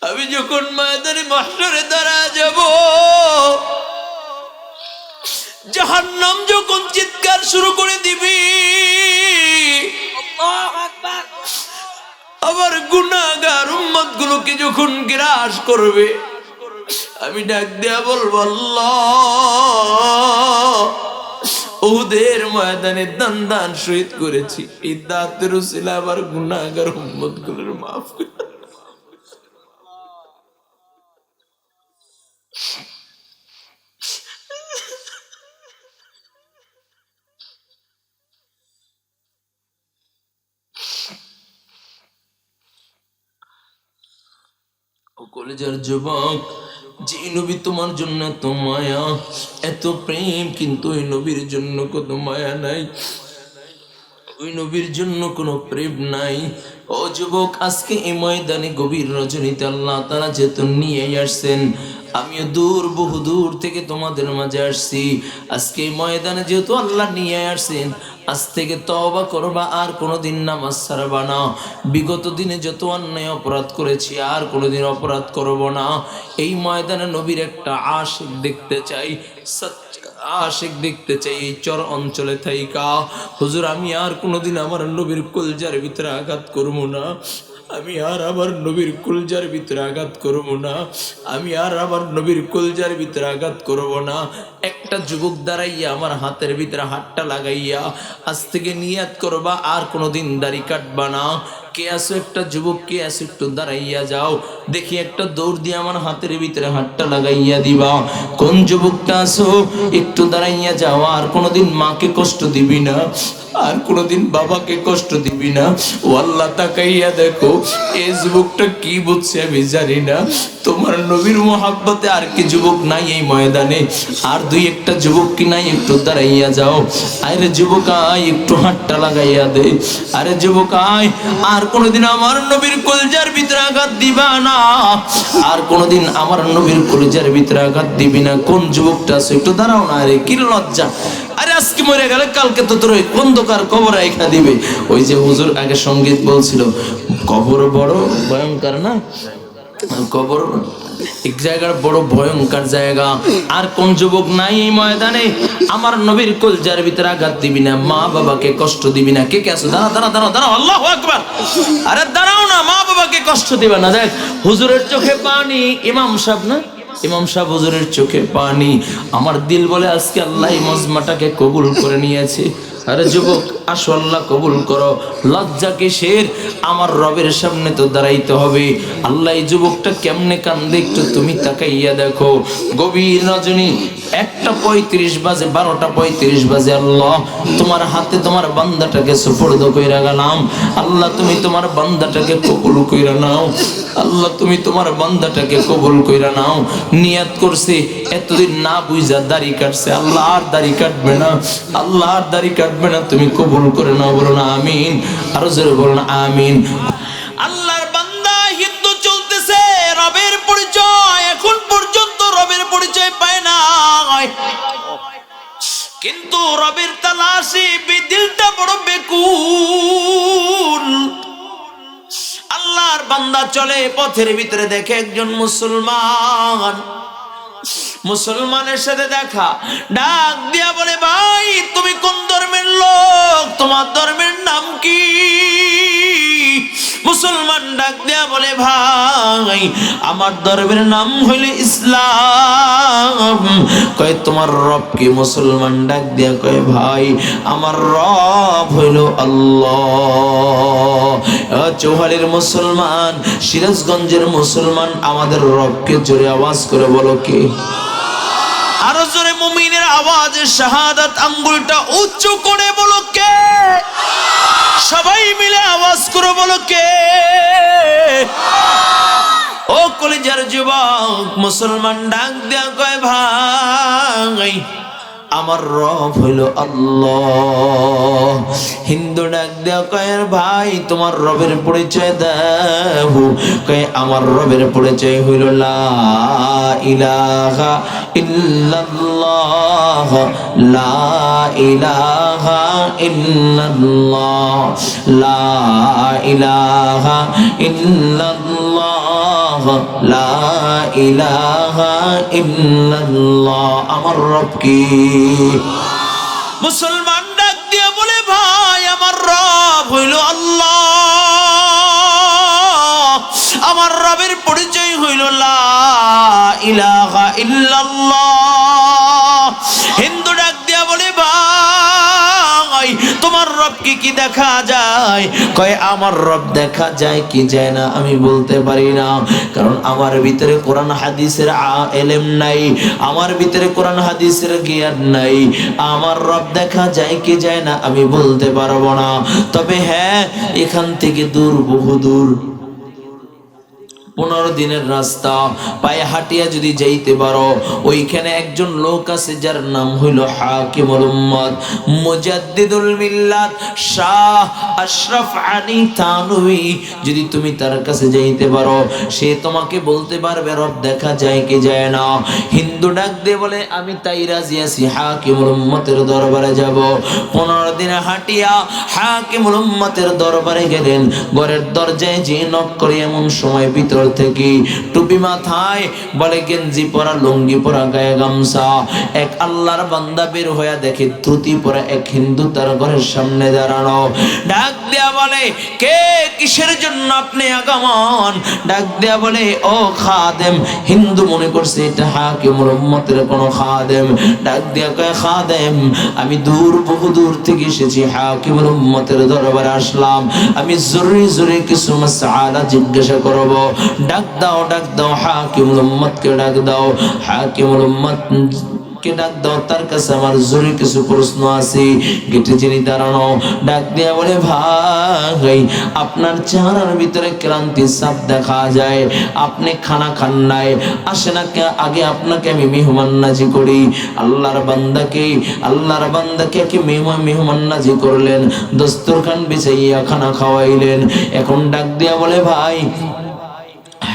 আমি যখন ময়দানে মাহশরে দাঁড়া যাব, জাহান্নাম যখন চিৎকার শুরু করে দিবি, আবার গুনাহগার উম্মত গুলোকে যখন গ্রাস করবে, আমি ডাক দেয়া বলবো, আল্লাহ, উহুদের ময়দানে দান দান শহীদ করেছি, এই দাঁতের উসিলা আবার গুনাহগার উম্মত গুলোর মাফ করে। কলেজের যুবক, যে নবী তোমার জন্য এত মায়া, এত প্রেম, কিন্তু ওই নবীর জন্য কত মায়া নাই, ওই নবীর জন্য কোনো প্রেম নাই। ও যুবক, আজকে এই ময়দানে গভীর রজনীতে আল্লাহ তাআলা যেহেতু নিয়ে আসছেন, আমিও বহু দূর থেকে তোমাদের মাঝে আসছি। আজকে এই ময়দানে যেহেতু আল্লাহ নিয়ে আসছেন, আজ থেকে তওবা করবা, আর কোনোদিন নামাজ ছাড়বা না। বিগত দিনে যত অন্যায় অপরাধ করেছি, আর কোনোদিন অপরাধ করব না। এই ময়দানে নবীর একটা আশিক দেখতে চাই, আশিক দেখতে চাই এই চর অঞ্চলে থাইকা। হুজুর, আমি আর কোনোদিন আমার নবীর কলজার ভিতরে আঘাত করবো না, আমি আর আমার নবীর কলজার ভিতরে আঘাত করবো না, আমি আর আমার নবীর কলজার ভিতরে আঘাত করবো না। একটা যুবক দাঁড়াইয়া আমার হাতের ভিতরে হাতটা লাগাইয়া আজ থেকে নিয়াত করবা, আর কোনোদিন দাড়ি কাটবা না। কে আসো একটা যুবক, কে আসো একটু দাঁড়াইয়া যাও দেখি, একটা দৌড় দিয়ে আমার হাতের ভিতরে হাতটা লাগাইয়া দিবা। কোন যুবকটা আসো, একটু দাঁড়াইয়া যাও, আর কোনোদিন মাকে কষ্ট দিবি না, আর কোনোদিন বাবাকে কষ্ট দিবি না। ও আল্লাহ, তাকাইয়া দেখো এই যুবকটা কি বুঝছে আমি জানি না। তোমার নবীর মোহাব্বতে আর কি যুবক নাই এই ময়দানে? আর দুই একটা যুবক কি নাই? একটু দাঁড়াইয়া যাও। আরে যুবক আয়, একটু হাতটা লাগাইয়া দে। আরে যুবক আয়, আর কোনোদিন আমার নবীর কলজার ভিতরে আঘাত দিবা না, আর কোনোদিন আমার নবীর কলজার ভিতরে আঘাত দিবি না। কোন যুবকটা আছে একটু দাঁড়াও না। আরে কি লজ্জা! আরে আজকে মরে গেলে কালকে তো তোর ওই অন্ধকার কবর রাইখা দিবে। ওই যে হুজুর আগে সঙ্গীত বলছিল, কবর বড় ভয়ঙ্কর না, কবর এক জায়গার বড় ভয়ঙ্কর জায়গা। আর কোন যুবক নাই এই ময়দানে আমার নবীর কলজার ভিতরে আঘাত দিবি না, মা বাবাকে কষ্ট দিবি না? কে কে আছো? দাঁড়া দাঁড়া দাঁড়া দাঁড়া, আল্লাহু আকবার। আরে দাঁড়াও না, মা বাবাকে কষ্ট দিবে না। দেখ হুজুরের চোখে পানি, ইমাম সাহেব না, ইমাম সাহেব হুজুরের চোখে পানি। আমার দিল বলে আজকে আল্লাহ এই মজমাটাকে কবুল করে নিয়েছে। আরে যুবক আসো, আল্লাহ কবুল করো। লজ্জা কিসের? আমার রবের সামনে তো দাঁড়াইতে হবে। আল্লাহ এই যুবকটা কেমনে কান্দে একটু তুমি তাকাইয়া দেখো। গভীর রজনী, 1:35 বাজে, 12:35 বাজে। আল্লাহ তোমার হাতে তোমার বান্দাটাকে সুপর্দ কইরা গেলাম। আল্লাহ তুমি তোমার বান্দাটাকে কবুল কইরা নাও। আল্লাহ তুমি তোমার বান্দাটাকে কবুল কইরা নাও। নিয়াত করছে, এতদিন না বুঝা দাড়ি কাটছে, আল্লাহ আর দাড়ি কাটবে না, আল্লাহ আর দাড়ি কাটবে না, তুমি কবুল করে নাও। বলো না আমিন, আরো জোরে বলো না আমিন। আল্লাহর বান্দা হিন্দু চলতেছে, রবের পরিচয় এখন পর্যন্ত রবের পরিচয় পায় না, কিন্তু রবের তালাশে দিলটা বড় বেকুল। আল্লাহর বান্দা চলে পথের ভিতরে, দেখে একজন মুসলমান, মুসলমানের সাথে দেখা, ডাক দিয়া বলে, ভাই তুমি কোন ধর্মের লোক? তোমার ধর্মের নাম কি? মুসলমান ডাক দিয়া বলে, ভাই আমার ধর্মের নাম হইল ইসলাম। কয় তোমার রব কি? মুসলমান ডাক দিয়া কয়, ভাই আমার রব হইল আল্লাহ। চৌহালির মুসলমান, সিরাজগঞ্জের মুসলমান, আমাদের রবকে জোরে আওয়াজ করে বলো কে? আরো জোরে মুমিনের আওয়াজে শাহাদাত আঙ্গুলটা উঁচু করে বলো কে? সবাই মিলে আওয়াজ করে বলো কে? ও কলিজার যুবক, মুসলমান ডাক দেয়া কয়, ভাই আমার রব হইল আল্লাহ। হিন্দু ডাক দেয়া কয়, ভাই তোমার রবের পরিচয় দাও। কয় আমার রবের পরিচয় হইল লা ইলাহা ইল্লাল্লাহ, লা ইলাহা ইল্লাল্লাহ, লা ইলাহা ইল্লাল্লাহ, লা ইলাহা ইল্লাল্লাহ। আমার রব কি? মুসলমান ডাক দিয়ে বলে ভাই আমার রব হইল আল্লাহ, আমার রবের পরিচয় হইল লা ইলাহা ইল্লাল্লাহ। হিন্দু ডাক দিয়া বলে ভাই তোমার রবকে কি দেখা যায়? কয় আমার রব দেখা যায় কি যায় না আমি বলতে পারি না, কারণ আমার ভিতরে কোরআন হাদিসের এলেম নাই, আমার ভিতরে কোরআন হাদিসের জ্ঞান নাই। আমার রব দেখা যায় কি যায় না আমি বলতে পারবো না। তবে হ্যাঁ, এখান থেকে দূর, বহু দূর, 15 দিনের রাস্তা পায়ে হাঁটিয়া যদি যাইতে পারো, ওইখানে একজন লোক আছে যার নাম হইল হাকিমুল উম্মত মুজাদ্দিদুল মিল্লাত শাহ আশরাফ আলী থানভী। যদি তুমি তার কাছে যাইতে পারো, সে তোমাকে বলতে পারবে রব দেখা যায় কি যায় না। হিন্দু ডাক দিয়ে বলে আমি তাই রাজি আছি, হাকিমুল উম্মতের দরবারে যাব। 15 দিনে হাঁটিয়া হাকিমুল উম্মতের দরবারে গেলেন। ঘরের দরজায় যে নক করে, এমন সময় ভিতর থেকে টুপি মাথায়, বলে গেঞ্জি পরা, লুঙ্গি পরা, গায়ে গামছা, এক আল্লাহর বান্দা বের হইয়া দেখে ধুতি পরা এক হিন্দু তার ঘরের সামনে দাঁড়ানো। ডাক দেয়া বলে কে, কিসের জন্য আপনি আগমন? ডাক দেয়া বলে ও খাদেম। হিন্দু মনে করছে এটা হাকিমুল উম্মতের কোন খাদেম। ডাক দেয়া কয় খাদেম আমি দূর, বহু দূর থেকে এসেছি, হাকিমুল উম্মতের দরবারে আসলাম, আমি জরুরি জরুরি কিছু মাসআলা জিজ্ঞাসা করব। ডাক দাও, ডাক দাও, হাকিমুল উম্মতকে ডাক দাও, হাকিমুল উম্মত কে ডাক দাও, তার কাছে আমার জরুরি কিছু প্রশ্ন আছে। গেটে যিনি দাঁড়ানো ডাক দিয়া বলে ভাই আপনার চেহারার ভিতরে ক্লান্তি ছাপ দেখা যায়, আপনি খানা খান নাই, আসে না আগে আপনাকে আমি মেহমান নাজি করি। আল্লাহর বান্দাকে কি মেহমান নাজি করলেন, দস্তরখান বিছাইয়া খানা খাওয়াইলেন। এখন ডাক দিয়া বলে ভাই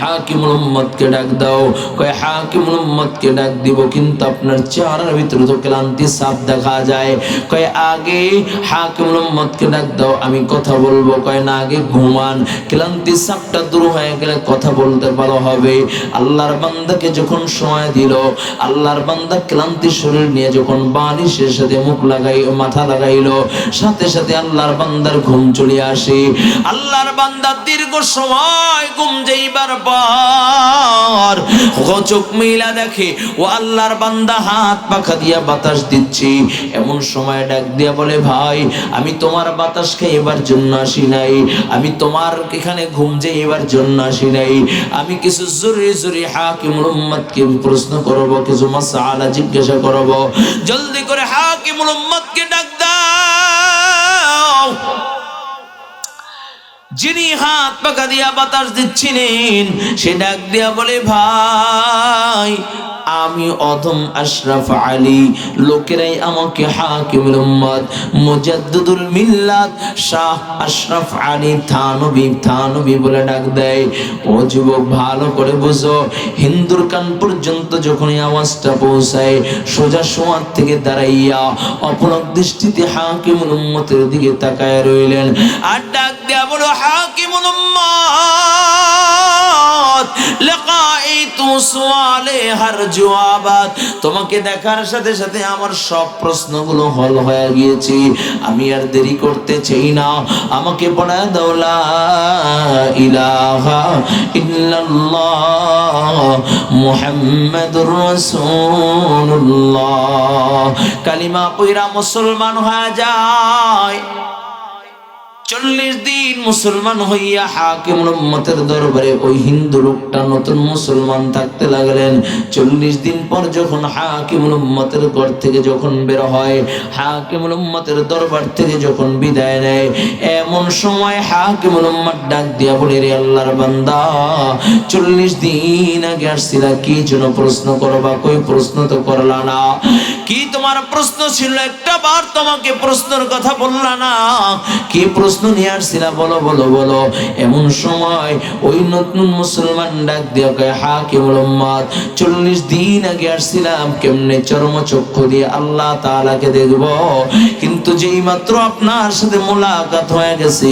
হাকিমুল উম্মতকে ডাক দাও। কয় হাকিমুল উম্মতকে ডাক দিব, কিন্তু আপনার চেহারার ভিতরে তো ক্লান্তি ছাপ দেখা যায়। কয় আগে হাকিমুল উম্মতকে ডাক দাও, আমি কথা বলবো। কয় না, আগে ঘুমান, ক্লান্তি ছাপটা দূর হয়ে গেলে কথা বলতে ভালো হবে। আল্লাহর বান্দাকে যখন সময় দিল, আল্লাহর বান্দা ক্লান্তি শরীর নিয়ে যখন বালিশের সাথে মুখ মাথা লাগাইলো, সাথে সাথে আল্লাহর বান্দার ঘুম চলে আসে। আল্লাহর বান্দা দীর্ঘ সময় ঘুম যাইবার পর চোখ মিলা দেখে ও আল্লাহর বান্দা হাত পাখা দিয়া বাতাস দিচ্ছে। এমন সময় ডাক দিয়া বলে ভাই আমি তোমার বাতাস খাইবার জন্য আসি নাই, আমি তোমার এখানে ঘুম যাইবার জন্য আসি নাই, আমি কিছু জরুরি হাকিমুল উম্মতকে প্রশ্ন করব, কিছু মাসআলা জিজ্ঞাসা করব। জলদি করে হাকিমুল উম্মতকে ডাক দাও। যিনি হাত পাকা দিয়া বাতাস দিচ্ছিলেন সে ডাক দিয়া বলে ভাই আমি অধম আশরাফ আলী, লোকেরাই আমাকে হাকিমুল উম্মত মুজাদ্দিদুল মিল্লাত শাহ আশরাফ আলী থানভী বলে ডাক দেয়। ও যুবক ভালো করে বুঝো, হিন্দুর কান পর্যন্ত যখন এই আওয়াজটা পৌঁছায়, সোজা সোয়ার থেকে দাঁড়াইয়া অপলক দৃষ্টিতে হাকিমুল উম্মতের দিকে তাকায় রইলেন। আর ডাক দেয়া বলো হাকিমুল উম্মত লাকাইতু সুআলে হার জওয়াবাত, তোমাকে দেখার সাথে সাথে আমার সব প্রশ্নগুলো হল হয়ে গিয়েছে, আমি আর দেরি করতে চাই না, আমাকে পড়ায় দাও লা ইলাহা ইল্লাল্লাহ মুহাম্মাদুর রাসূলুল্লাহ। কালিমা পয়রা মুসলমান হয়ে যায়। 40 দিন মুসলমান হইয়া হাকিমুল উম্মতের দরবারে ওই হিন্দু লোকটা নতুন মুসলমান থাকতে লাগলেন। 40 দিন পর যখন হাকিমুল উম্মতের ঘর থেকে যখন বের হয়, হাকিমুল উম্মতের দরবার থেকে যখন বিদায় নেয়, এমন সময় হাকিমুল উম্মত ডাক দিয়া বলে রে আল্লাহর বান্দা 40 দিন আগে আসছিলা কি জন্য প্রশ্ন করবা, কই প্রশ্ন তো করলা না, কি তোমার প্রশ্ন ছিল? একটা বার তোমাকে প্রশ্নের কথা বললা না? কি প্রশ্ন নিয়ে আসছিলা? বলো বলো বলো। এমন সময় ওই নতুন মুসলমান ডাক দিয়ে কয়, হাকিমুল উম্মাত, 40 দিন আগে আসছিলাম কেমনে চর্মচক্ষু দিয়ে আল্লাহ তাআলাকে দেখব, কিন্তু যেই মাত্র আপনার সাথে মোলাকাত হয়ে গেছে,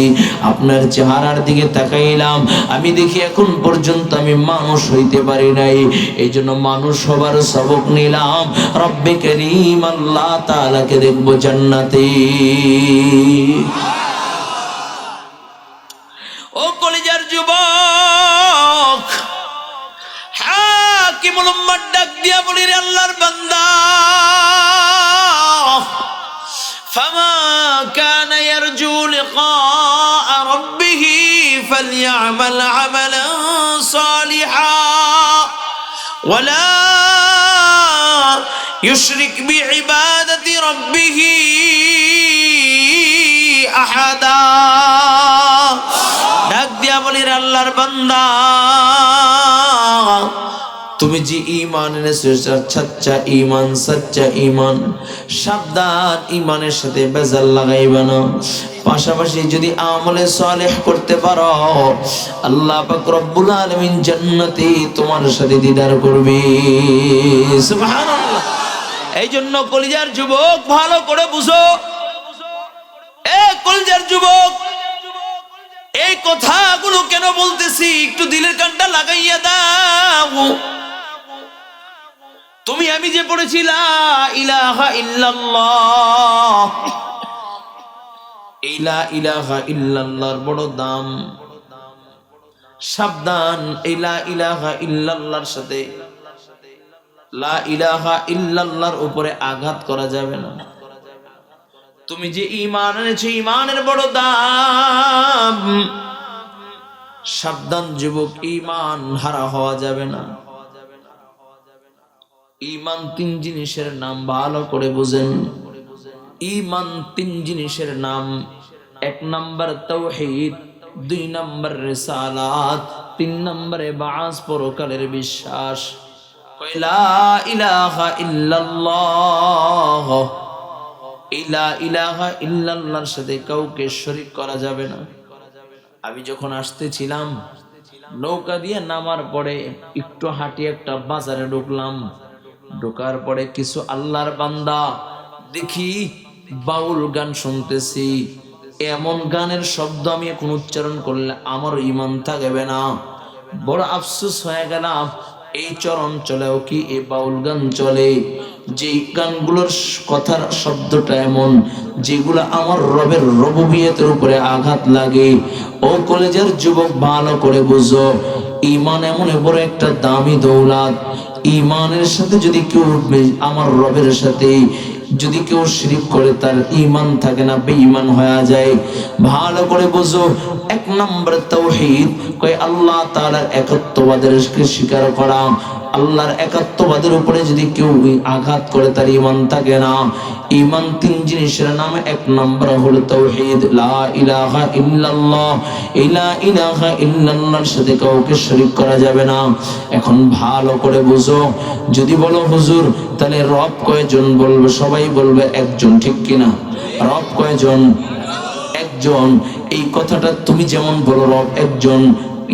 আপনার চেহারার দিকে তাকাইলাম, আমি দেখি এখন পর্যন্ত আমি মানুষ হইতে পারি নাই। এই জন্য মানুষ হবার সবক নিলাম, রব্বে করিম আল্লাহ তাআলাকে দেখব জান্নাতে। ও কলিজার যুবক, হাকিমুল উম্মাত ডাক দিয়া বলি, রে আল্লাহর বান্দা, ফামা কানা ইয়ারজু লিকা রাব্বিহ ফালইআমাল আমালান সালিহা ওয়ালা ইউশরিক বিইবাদাতি রাব্বিহ আহাদা। ডাক দিয়া বলি, রে আল্লাহর বান্দা, তুমি যে ঈমান এনেছো সচ্চা ঈমান, সচ্চা ঈমান, সাবধান ঈমানের সাথে বেজাল লাগাইবা না। পাশাপাশি যদি আমলে সালেহ করতে পারো, আল্লাহ পাক রব্বুল আলামিন জান্নাতে তোমার সাথে দিদার করবে। সুবহানাল্লাহ। এই জন্য কলিজার যুবক ভালো করে বুঝো, এ কলিজার যুবক, এই কথাগুলো কেন বলতেছি একটু দিলের কানটা লাগাইয়া দাও। তুমি আমি যে পড়েছি লা ইলাহা ইল্লাল্লাহ, এই লা ইলাহা ইল্লাল্লাহর বড় দাম। সাবধান, এই লা ইলাহা ইল্লাল্লাহর সাথে লা ইলাহা ইল্লাল্লাহর উপরে আঘাত করা যাবে না। তুমি যে ঈমান এনেছো, ঈমানের বড় দাম। সাবধান যুবক, ঈমান হারা হওয়া যাবে না। ঈমান 3 জিনিসের নাম, ভালো করে বুঝেন। ঈমান 3 জিনিসের নাম। 1 নাম্বার তাওহীদ, 2 নাম্বার রিসালাত, 3 নম্বরে বাস পরকালের বিশ্বাস। লা ইলাহা ইল্লাল্লাহ, লা ইলাহা ইল্লাল্লাহর সাথে কাউকে শরীক করা যাবে না। আমি যখন আসতেছিলাম নৌকা দিয়ে নামার পরে একটু হাঁটি একটা বাজারে ঢুকলাম। ঢোকার পরে কিছু আল্লাহর বান্দা দেখি বাউল গান শুনতেছি। এমন গানের শব্দ আমি এখন উচ্চারণ করলে আমার ঈমান থাকবে না। বড় আফসোস হয়ে গেলাম, এই চরণ চলেও কি এই বাউল গান চলে? যে গানগুলোর কথার শব্দটা এমন, যেগুলো আমার রবের রুবুবিয়তের উপরে আঘাত লাগে। ও কলেজের যুবক, ভালো করে বুঝো, ঈমান এমন বড় একটা দামি দৌলত। ঈমানের সাথে যদি কেউ আমার রবের সাথে যদি কেউ শিরক করে, তার ঈমান থাকে না, বেঈমান হয়ে যায়। ভালো করে বুঝো, 1 নম্বর তাওহীদ, কয় আল্লাহ তাআলার একত্ববাদের স্বীকার করা। আল্লাহর একত্ববাদের উপরে যদি কেউ আঘাত করে, তার ঈমান থাকে না। ঈমান 3 জিনিসের নাম। 1 নম্বর হলো তাওহীদ, লা ইলাহা ইল্লাল্লাহ, লা ইলাহা ইল্লাল্লাহর সাথে কাউকে শরীক করা যাবে না। এখন ভালো করে বুঝো, যদি বলো হুজুর তাহলে রব কয়জন বলবে? সবাই বলবে একজন, ঠিক কিনা? রব কয়জন? একজন। এই কথাটা তুমি যেমন বলো রব একজন,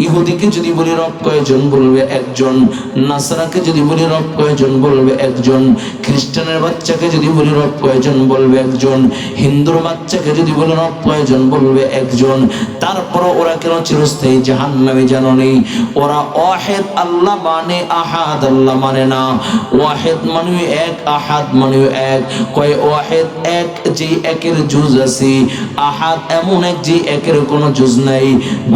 ইহুদিকে যদি বলি রব কয়জন? বলবে একজন। নাসারাকে যদি বলি রব কয়জন? বলবে একজন। খ্রিস্টানের বাচ্চাকে যদি বলি রব কয়জন? বলবে একজন। হিন্দুর বাচ্চাকে যদি বলি রব কয়জন? বলবে একজন। তারপর ওরা কেন চিরস্থায়ী জাহান্নামে জানো নেই? ওরা ওয়াহিদ আল্লাহ মানে, আহাদ আল্লাহ মানে না। ওয়াহিদ মানে এক, আহাদ মানে এক। কয় ওয়াহিদ এক, যে একের জুজ আছে। আহাদ এমন এক, যে একের কোনো জুজ নাই।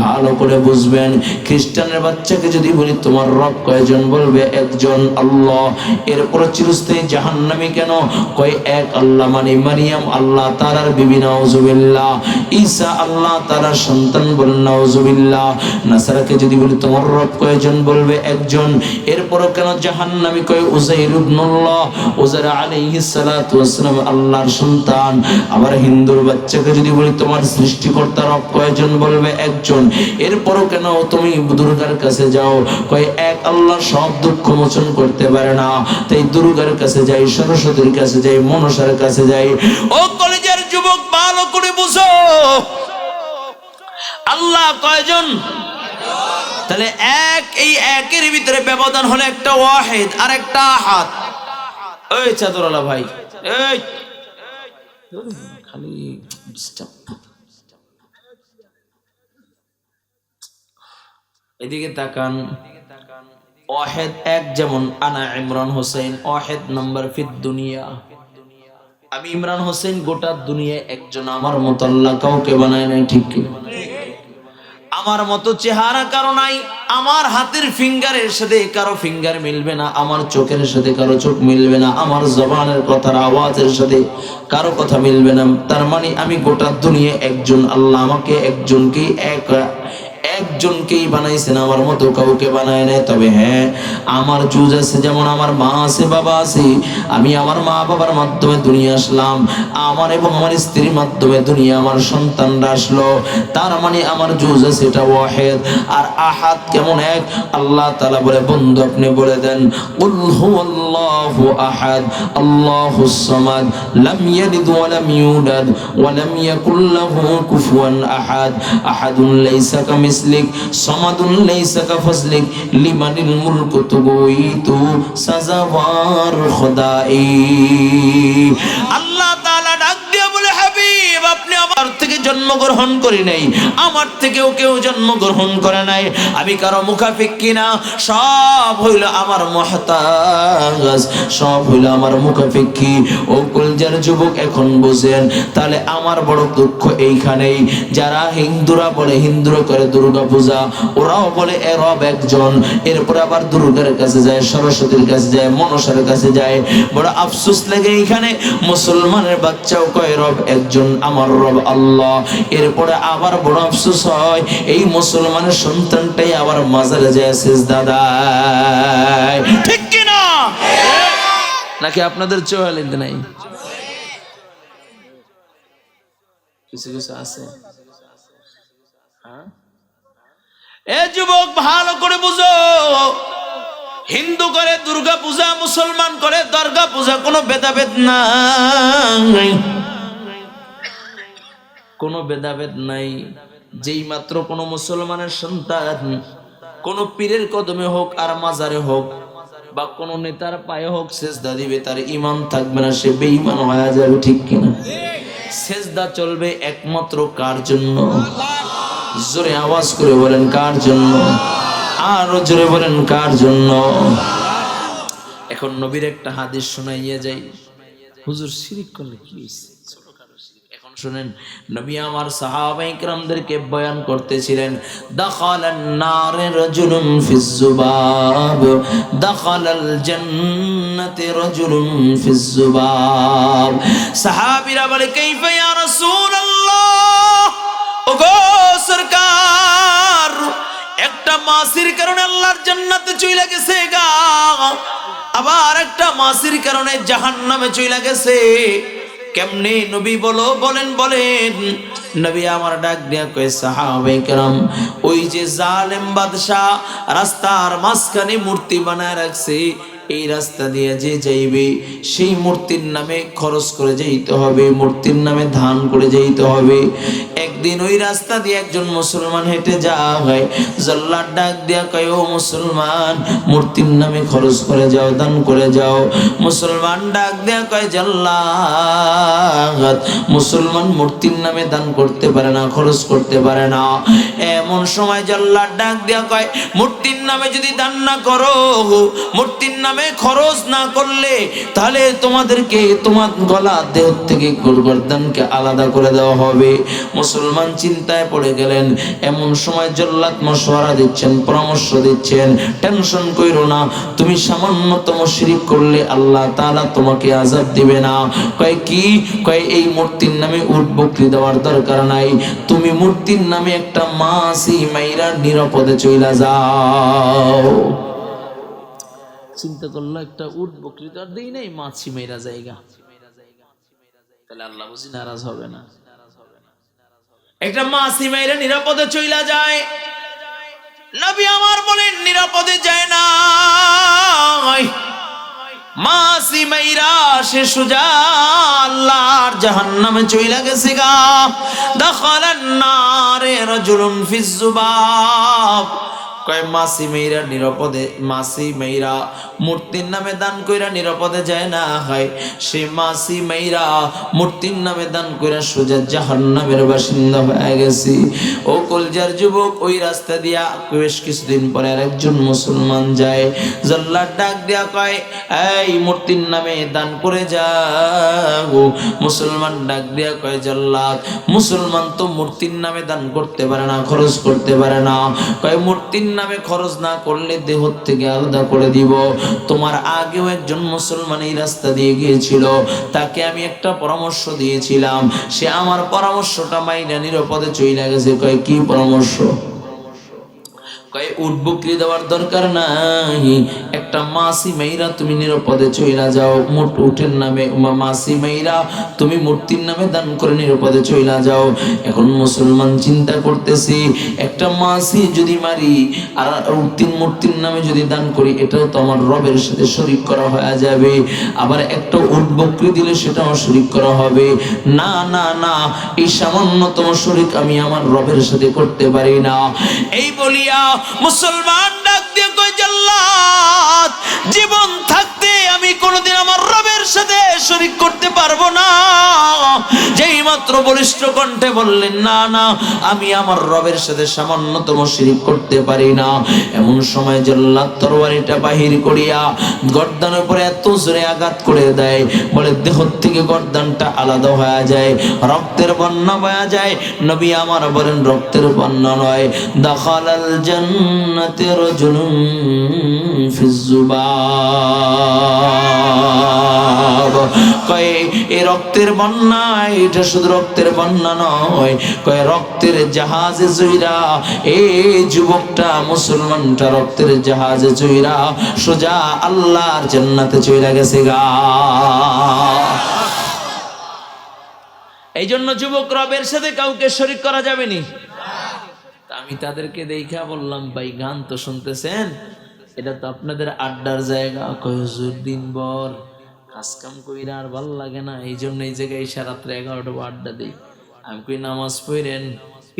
ভালো করে বুঝবেন। খ্রিস্টানের বাচ্চাকে যদি বলি তোমার রব কয়জন? বলবে একজন, আল্লাহ। এরপর চিরস্থায়ী জাহান্নামী কেন? কয় এক আল্লাহ মানে মারিয়াম আল্লাহ তাআলার বিবি, নাউজুবিল্লাহ। ঈসা আল্লাহ তাআলার সন্তান, বলেন নাউজুবিল্লাহ। নাসারাকে যদি বলি তোমার রব কয়জন? বলবে একজন। এরপর কেন জাহান্নামী? কয় উযাইর ইবনুল্লাহ, উযাইর আলাইহিস সালাতু ওয়াস সালাম আল্লাহর সন্তান। আবার হিন্দুর বাচ্চাকে যদি বলি তোমার সৃষ্টিকর্তা রব কয়জন? বলবে একজন। এরপরও কেন তুমি দুর্গার কাছে যাও। কয় এক আল্লাহ সব দুঃখ মোচন করতে পারে না, তাই দুর্গার কাছে যাই, সরস্বতীর কাছে যাই, মনসার কাছে যাই। ও কলেজের যুবক, ভালো করে বুঝো আল্লাহ কয়জন? তাহলে এক, এই একের ভিতরে ব্যবধান হলো একটা ওয়াহিদ আর একটা আহাদ। ওই চাদরওয়ালা ভাই, এই খালি ডিস্টার্ব। এদিকে তাকান। ওয়াহিদ এক, যেমন আনা ইমরান হোসেন ওয়াহিদ নাম্বার ফিদ দুনিয়া। আমি ইমরান হোসেন গোটা দুনিয়ায় একজন, আমার মতো আল্লাহ কাউকে বানায় নাই। ঠিক কি? আমার মতো চেহারা কারো নাই, আমার হাতের ফিঙ্গারের সাথে কারো ফিঙ্গার মিলবে না, আমার চোখের সাথে কারো চোখ মিলবে না, আমার জবানের কথার আওয়াজের সাথে কারো কথা মিলবে না। তার মানে আমি গোটা দুনিয়া একজন, আল্লাহ আমাকে একজনকেই একজনকেই বানাইছেন, আমার মতো কাউকে বানায় নাই। তবে হ্যাঁ, আমার জুজ আছে, যেমন আমার মা আছে, বাবা আছে। আমি আমার মা বাবার মাধ্যমে দুনিয়া আসলাম, আমার এবং আমার স্ত্রীর মাধ্যমে দুনিয়া আমার সন্তানরা আসলো। তার মানে আমার জুজ আছে, এটা ওয়াহিদ। আর আহাদ কেমন এক? আল্লাহ তাআলা বলে, বন্ধু আপনি বলে দেন, কুল হুয়াল্লাহু আহাদ আল্লাহুস সামাদ লাম ইয়ালিদ ওয়া লাম ইউলাদ ওয়া লাম ইয়াকুল লাহু কুফুয়ান আহাদ আহাদুন লাইসা কামিসলিক সামাদুন লাইসা কাফাসলিক লিমানিল মুলকু তুগুইতু সাজাওয়ার খোদাই। আল্লাহ তাআলা ডাক দিয়ে বলে, হাবিব আপনি আমার থেকে জন্মগ্রহণ করি নাই, আমার থেকেও কেউ জন্মগ্রহণ করে নাই, আমি কারো মুখাফিক্কি না, সব হইল আমার মুহতাজ, সব হইল আমার মুখাফিক্কি। ও কলজার যুবক, এখন বুঝেন তাহলে আমার বড় দুঃখ এইখানেই। যারা হিন্দুরা বলে, হিন্দুরা করে দুর্গা পূজা, ওরাও বলে এ রব একজন, এরপরে আবার দুর্গার কাছে যায়, সরস্বতীর কাছে যায়, মনসার কাছে যায়। বড় আফসোস লাগে এইখানে, মুসলমানের বাচ্চাও কয় রব একজন, আমার রব আল্লাহ। এরপরে আবার বড় আফসোস হয়, এই মুসলমানের সন্তানটাই আবার মাজারে যায় সিজদা দেয়। ঠিক কি না? নাকি আপনাদের চোয়ালিতে নাই? কিছু কিছু আছে। এ যুবক, ভালো করে বুঝো, হিন্দু করে দুর্গা পূজা, মুসলমান করে দুর্গা পূজা, কোনো ভেদাভেদ নাই, কোনো ভেদাভেদ নাই। যেই মাত্র কোনো মুসলমানের সন্তান কোনো পীরের কদমে হোক আর মাজারে হোক বা কোনো নেতার পায়ে হোক সেজদা দিবে, তার ঈমান থাকবে না, সে বেঈমান হয়ে যাবে। ঠিক কিনা? সেজদা চলবে একমাত্র কার জন্য? জোরে আওয়াজ করে বলেন, কার জন্য? আরো জোরে বলেন, কার জন্য? এখন নবীর একটা হাদিস শোনাইয়া যাই। হুজুর শিরিক করলে কি হইছে? এখন শুনেন, নবী আমার সাহাবায়ে কেরামদেরকে বয়ান করতেছিলেন। দাখালান নারে রাজুলুন ফিজ যুবাব দাখালাল জান্নাতি রাজুলুন ফিজ যুবাব। সাহাবীরা বলে, কাইফা ইয়া রাসূলুল্লাহ, ওগো সরকার, একটা মাসির কারণে আল্লাহর জান্নাতে চইলা গেছে গা, আবার একটা মাসির কারণে জাহান্নামে চইলা গেছে, কেমনে নবী বলো, বলেন বলেন। নবী আমার ডাক দিয়া কয়, সাহাবায়ে কেরাম, ওই যে জালেম বাদশা রাস্তার মাঝখানে মূর্তি বানায় রাখছে, এই রাস্তা দিয়ে যে যাইবে সেই মূর্তির নামে খরচ করে যাইতে হবে, মূর্তির নামে দান করে যাইতে হবে। একদিন ওই রাস্তা দিয়ে একজন মুসলমান হেঁটে যায়, জল্লাদ ডাক দিয়া কয়, ও মুসলমান, মূর্তির নামে খরচ করে যাও, দান করে যাও। মুসলমান ডাক দিয়া কয়, জল্লাদ, মুসলমান মূর্তির নামে দান করতে পারে না, খরচ করতে পারে না। এমন সময় জল্লাদ ডাক দিয়া কয়, মূর্তির নামে যদি দান না করো, মূর্তির নামে খরচ না করলে, তাহলে তোমাদেরকে তোমার গলা দেহ থেকে গর্দানকে আলাদা করে দেওয়া হবে। মুসলমান চিন্তায় পড়ে গেলেন। এমন সময় জল্লাদ মশওয়ারা দিচ্ছেন, পরামর্শ দিচ্ছেন, টেনশন কইরো না, তুমি সামান্যতম শিরক করলে আল্লাহ তাআলা তোমাকে আযাব দিবে না। কয় কি? কয় এই মূর্তির নামে উট বকরি দেওয়ার দরকার নাই, তুমি মূর্তির নামে একটা মাছি মাইরা নিরাপদে চইলা যাও। চিন্তা করলো, একটা উট বকরি তো আর দেই নাই, মাছি মেরা জায়গা, তাহলে আল্লাহ বুঝি নারাজ হবে না? একটা মাছি মেরা নিরাপদে চইলা যায়। নবী আমার বলেন নিরাপদে যায় না, মাসি মাইরা সে সুজা আল্লাহর জাহান্নামে চইলা গেছে গা। দাখালান নারে রাজুলুন ফিজ যুবাব, কয় মাসি মেয়েরা নিরাপদে, মাসি মেয়েরা মূর্তির নামে দান কইরা নিরাপদে যায় না, হয় সে মাসি মেয়েরা মূর্তির নামে দান কইরা সোজা জাহান্নামের বাসিন্দা হয়ে গেছে। ও কলজার যুবক, ওই রাস্তা দিয়া বেশ কিছুদিন পরে আরেকজন মুসলমান যায়, জল্লাদ ডাক দিয়া কয় এই মূর্তির নামে দান করে যাও। মুসলমান ডাক দিয়া কয় জল্লাদ, মুসলমান তো মূর্তির নামে দান করতে পারে না, খরচ করতে পারে না। কয় মূর্তির নামে খরচ না করলে দেহ থেকে আলাদা করে দিব। তোমার আগেও একজন মুসলমান এই রাস্তা দিয়ে গিয়েছিল, তাকে আমি একটা পরামর্শ দিয়েছিলাম, সে আমার পরামর্শটা মাইনা নিরাপদে চইলা গেছে। কয় কি পরামর্শ? কয় উট বকরি দেওয়ার দরকার নাই, একটা মাসি মেয়েরা তুমি নিরাপদে চইলা যাও, মোট উটের নামে মাসি মেয়েরা তুমি মূর্তির নামে দান করে নিরাপদে চইলা যাও। এখন মুসলমান চিন্তা করতেছি, একটা মাসি যদি মারি আর মূর্তির নামে যদি দান করি, এটাও তো আমার রবের সাথে শরীক করা হয়ে যাবে, আবার একটা উট বকরি দিলে সেটাও শরীক করা হবে। না না না, এই সামান্যতম শরীক আমি আমার রবের সাথে করতে পারি না। এই বলিয়া মুসলমান ডাক দিয়ে কই জাল্লাত, জীবন থাকতে আমি কোনোদিন আমার রবের সাথে শরীক করতে পারবো না। যেই মাত্র বলিষ্ঠ কণ্ঠে বললেন না না, আমি আমার রবের সাথে সামান্যতম শরীক করতে পারি না, এমন সময় জাল্লাত তরবারিটা বাহির করিয়া গর্দানের উপরে এত জোরে আঘাত করে দেয়, বলে দেহ থেকে গর্দানটা আলাদা হয়ে যায়, রক্তের বন্যা বয়া যায়। নবী আমার বলেন রক্তের বন্যা নয়, দাখালাল জান্নাতে রাজুলুন ফিজ যুবাব। কয় এই রক্তের বন্যা, এটা শুধু রক্তের বন্যা নয়, কয় রক্তের জাহাজে চইরা এই যুবকটা মুসলমানটা রক্তের জাহাজে চইরা সোজা আল্লাহর জান্নাতে চইরা গেছে গা। এই জন্য যুবক, রবের সাথে কাউকে শরীক করা যাবে নি। আমি তাদেরকে দেখা বললাম, ভাই গান তো শুনতেছেন, এটা তো আপনাদের আড্ডার জায়গা। কয় হুজুর দিনভর কাজকাম কইরা আর ভাল লাগে না, এই জন্য এই জায়গায় এসে রাত্রে 11টা আড্ডা দিই। আমি কই নামাজ পড়েন,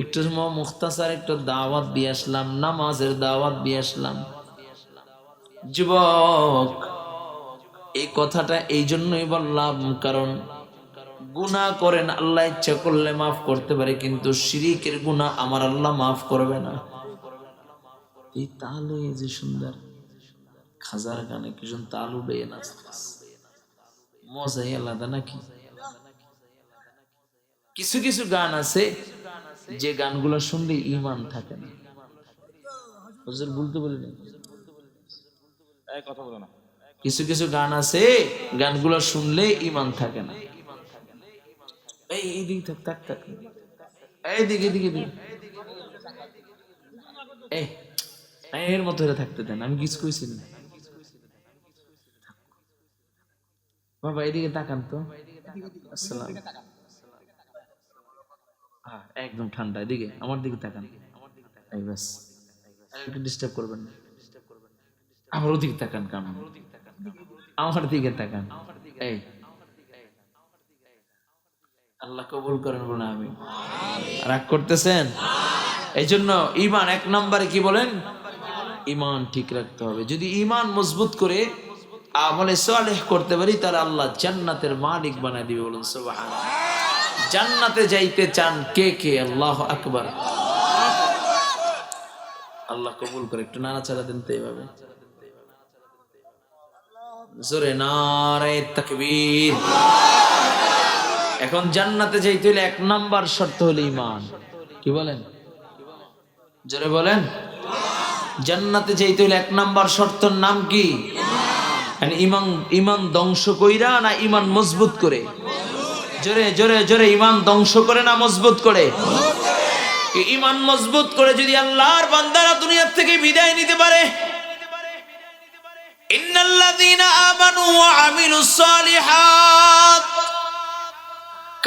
একটু সময় মুখতাসার একটু দাওয়াত দিয়ে আসলাম, নামাজের দাওয়াত দিয়ে আসলাম। যুবক, এই কথাটা এই জন্যই বললাম, কারণ গুনাহ করেন, আল্লাহ ইচ্ছা করলে মাফ করতে পারে, কিন্তু শিরিকের গুনাহ আমার আল্লাহ মাফ করবে না। এই তালে যে সুন্দর খাজার গানে কি সুন্দর তাল উঠে নাচতেছে, মজাই আলাদা নাকি? কিছু কিছু গান আছে যে গানগুলো শুনলে ঈমান থাকে না। হুজুর বলতে বলিনি, কথা বলো না। কিছু কিছু গান আছে, গানগুলো শুনলে ঈমান থাকে না। এইদিকে থাক থাক থাক, এইদিকে এদিকে এর মতো থাকতে দেন, আমি কিছু কইছি না। বাবা এদিকে তাকান তো, আসসালাম, একদম ঠান্ডা, এদিকে আমার দিকে তাকান, এই বাস, একটু ডিস্টার্ব করবেন না। আমার ওদিকে তাকান, কাম আমার দিকে তাকান। এই আল্লাহ কবুল করেন বলে আমি রাগ করতেছেন। এই জন্য ঈমান 1 নম্বরে কি বলেন? ঈমান ঠিক রাখতে হবে। যদি ঈমান মজবুত করে আমলে সালেহ করতে পারি, তাহলে আল্লাহ জান্নাতের মালিক বানায় দিবে। বলুন সুবহানাল্লাহ। জান্নাতে যাইতে চান কে কে? আল্লাহু আকবার। আল্লাহ কবুল করে। একটু নাড়াচাড়া দেন তো এইভাবে, জোরে নারে তাকবীর। এখন জান্নাতে যাইতে হলে 1 নাম্বার শর্ত হলো ঈমান। কি বলেন? জোরে বলেন। জান্নাতে যাইতে হলে 1 নাম্বার শর্তের নাম কি? ঈমান। ঈমান ধ্বংস কইরা না ঈমান মজবুত করে? জোরে জোরে জোরে। ঈমান ধ্বংস করে না মজবুত করে? ঈমান মজবুত করে যদি আল্লাহর বান্দারা দুনিয়া থেকে বিদায় নিতে পারে, ইন্নাল্লাযীনা আমানু ওয়া আমিলুস সালিহাত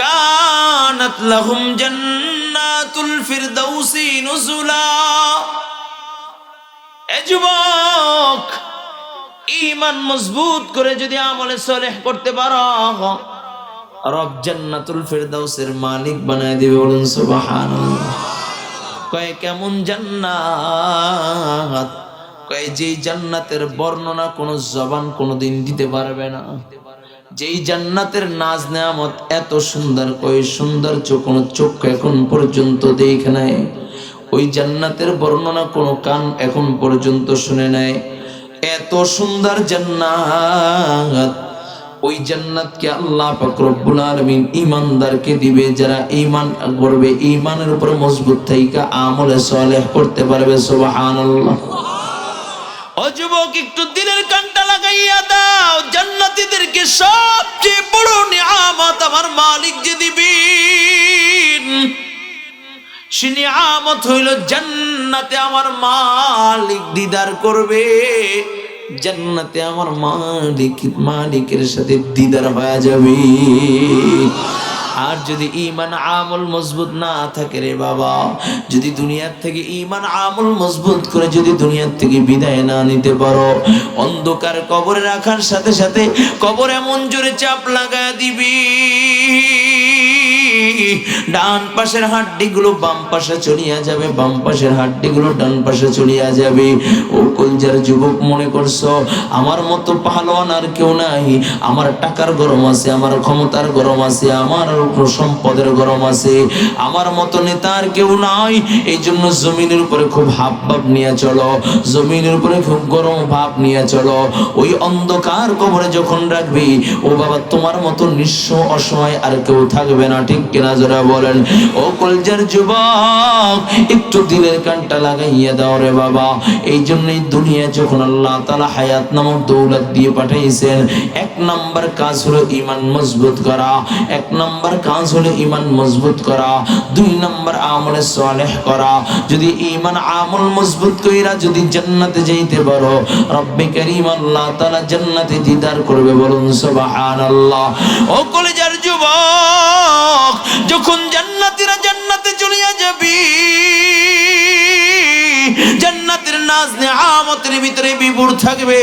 কানাত লাহুম জান্নাতুল ফিরদাউসি নুজুলা। এ যুবক, ঈমান মজবুত করে যদি আমলে সালেহ করতে পারো, রব জান্নাতুল ফেরদাউসের মালিক বানায় দিবে। বলুন সুবহানাল্লাহ। কয় কেমন জান্নাত? কয় যেই জান্নাতের বর্ণনা কোন জবান কোনদিন দিতে পারবে না, যেই জান্নাতের নাজ নেয়ামত এত সুন্দর, কয় সৌন্দর্য কোন চক্ষু এখন পর্যন্ত দেখে নাই, ওই জান্নাতের বর্ণনা কোন কান এখন পর্যন্ত শুনে নাই। এত সুন্দর জান্নাত, ওই জান্নাতকে আল্লাহ পাক রব্বুল আলামিন ঈমানদারকে দিবে, যারা ঈমান করবে, ঈমানের উপর মজবুত থাইকা আমলে সালেহ করতে পারবে। সুবহানাল্লাহ। ও যুবক, একটু দিলের কানটা লাগাইয়া দাও, জান্নাতীদেরকে সবচেয়ে বড় নিয়ামত আমার মালিক যে দিবেন, সে নিয়ামত হইল জান্নাতে আমার মালিক দিদার করবে। জান্নাতে আমার মালিকের সাথে দিদার হয়ে যাবে। আর যদি ঈমান আমল মজবুত না থাকে রে বাবা, যদি দুনিয়ার থেকে ঈমান আমল মজবুত করে যদি দুনিয়ার থেকে বিদায় না নিতে পারো, অন্ধকার কবরে রাখার সাথে সাথে কবর এমন জোরে চাপ লাগা দিবি, ডান পাশের হাড্ডিগুলো বাম পাশে চলিয়া যাবে, বাম পাশের হাড্ডিগুলো ডান পাশে চলিয়া যাবে। ও কলজার যুবক, মনে করছো আমার মতো পাহলওয়ান আর কেউ নাই, আমার টাকার গরম আছে, আমার ক্ষমতার গরম আছে, আমার সম্পদের গরম আছে, আমার মতো নেতা আর কেউ নাই, এই জন্য জমিনের উপরে খুব হাব ভাব নিয়ে চলো, জমিনের উপরে খুব গরম ভাব নিয়ে চলো। ওই অন্ধকার কবরে যখন রাখবি, ও বাবা তোমার মতো নিঃস্ব অসহায় আর কেউ থাকবে না। ঠিক কিনা জোরে বলেন। ও কলজার যুবক, একটু দিলের কানটা লাগাইয়া দাও রে বাবা। এই জন্যই দুনিয়া যখন আল্লাহ তাআলা হায়াত নামক দৌলত দিয়ে পাঠাইছেন, এক নাম্বার কাজ হলো ঈমান মজবুত করা, এক নাম্বার কাজ হলো ঈমান মজবুত করা, দুই নাম্বার আমলে সালেহ করা। যদি ঈমান আমল মজবুত কইরা যদি জান্নাতে যাইতে পারো, রব্বে কারীম আল্লাহ তাআলা জান্নাতে দিদার করবে। বলুন সুবহানাল্লাহ। ও কলেজার যুবক, যখন জান্নাতীরা জান্নাতে চলিয়া যাবি, জান্নাতের নাজ নেয়ামতের ভিতরে বিভোর থাকবে।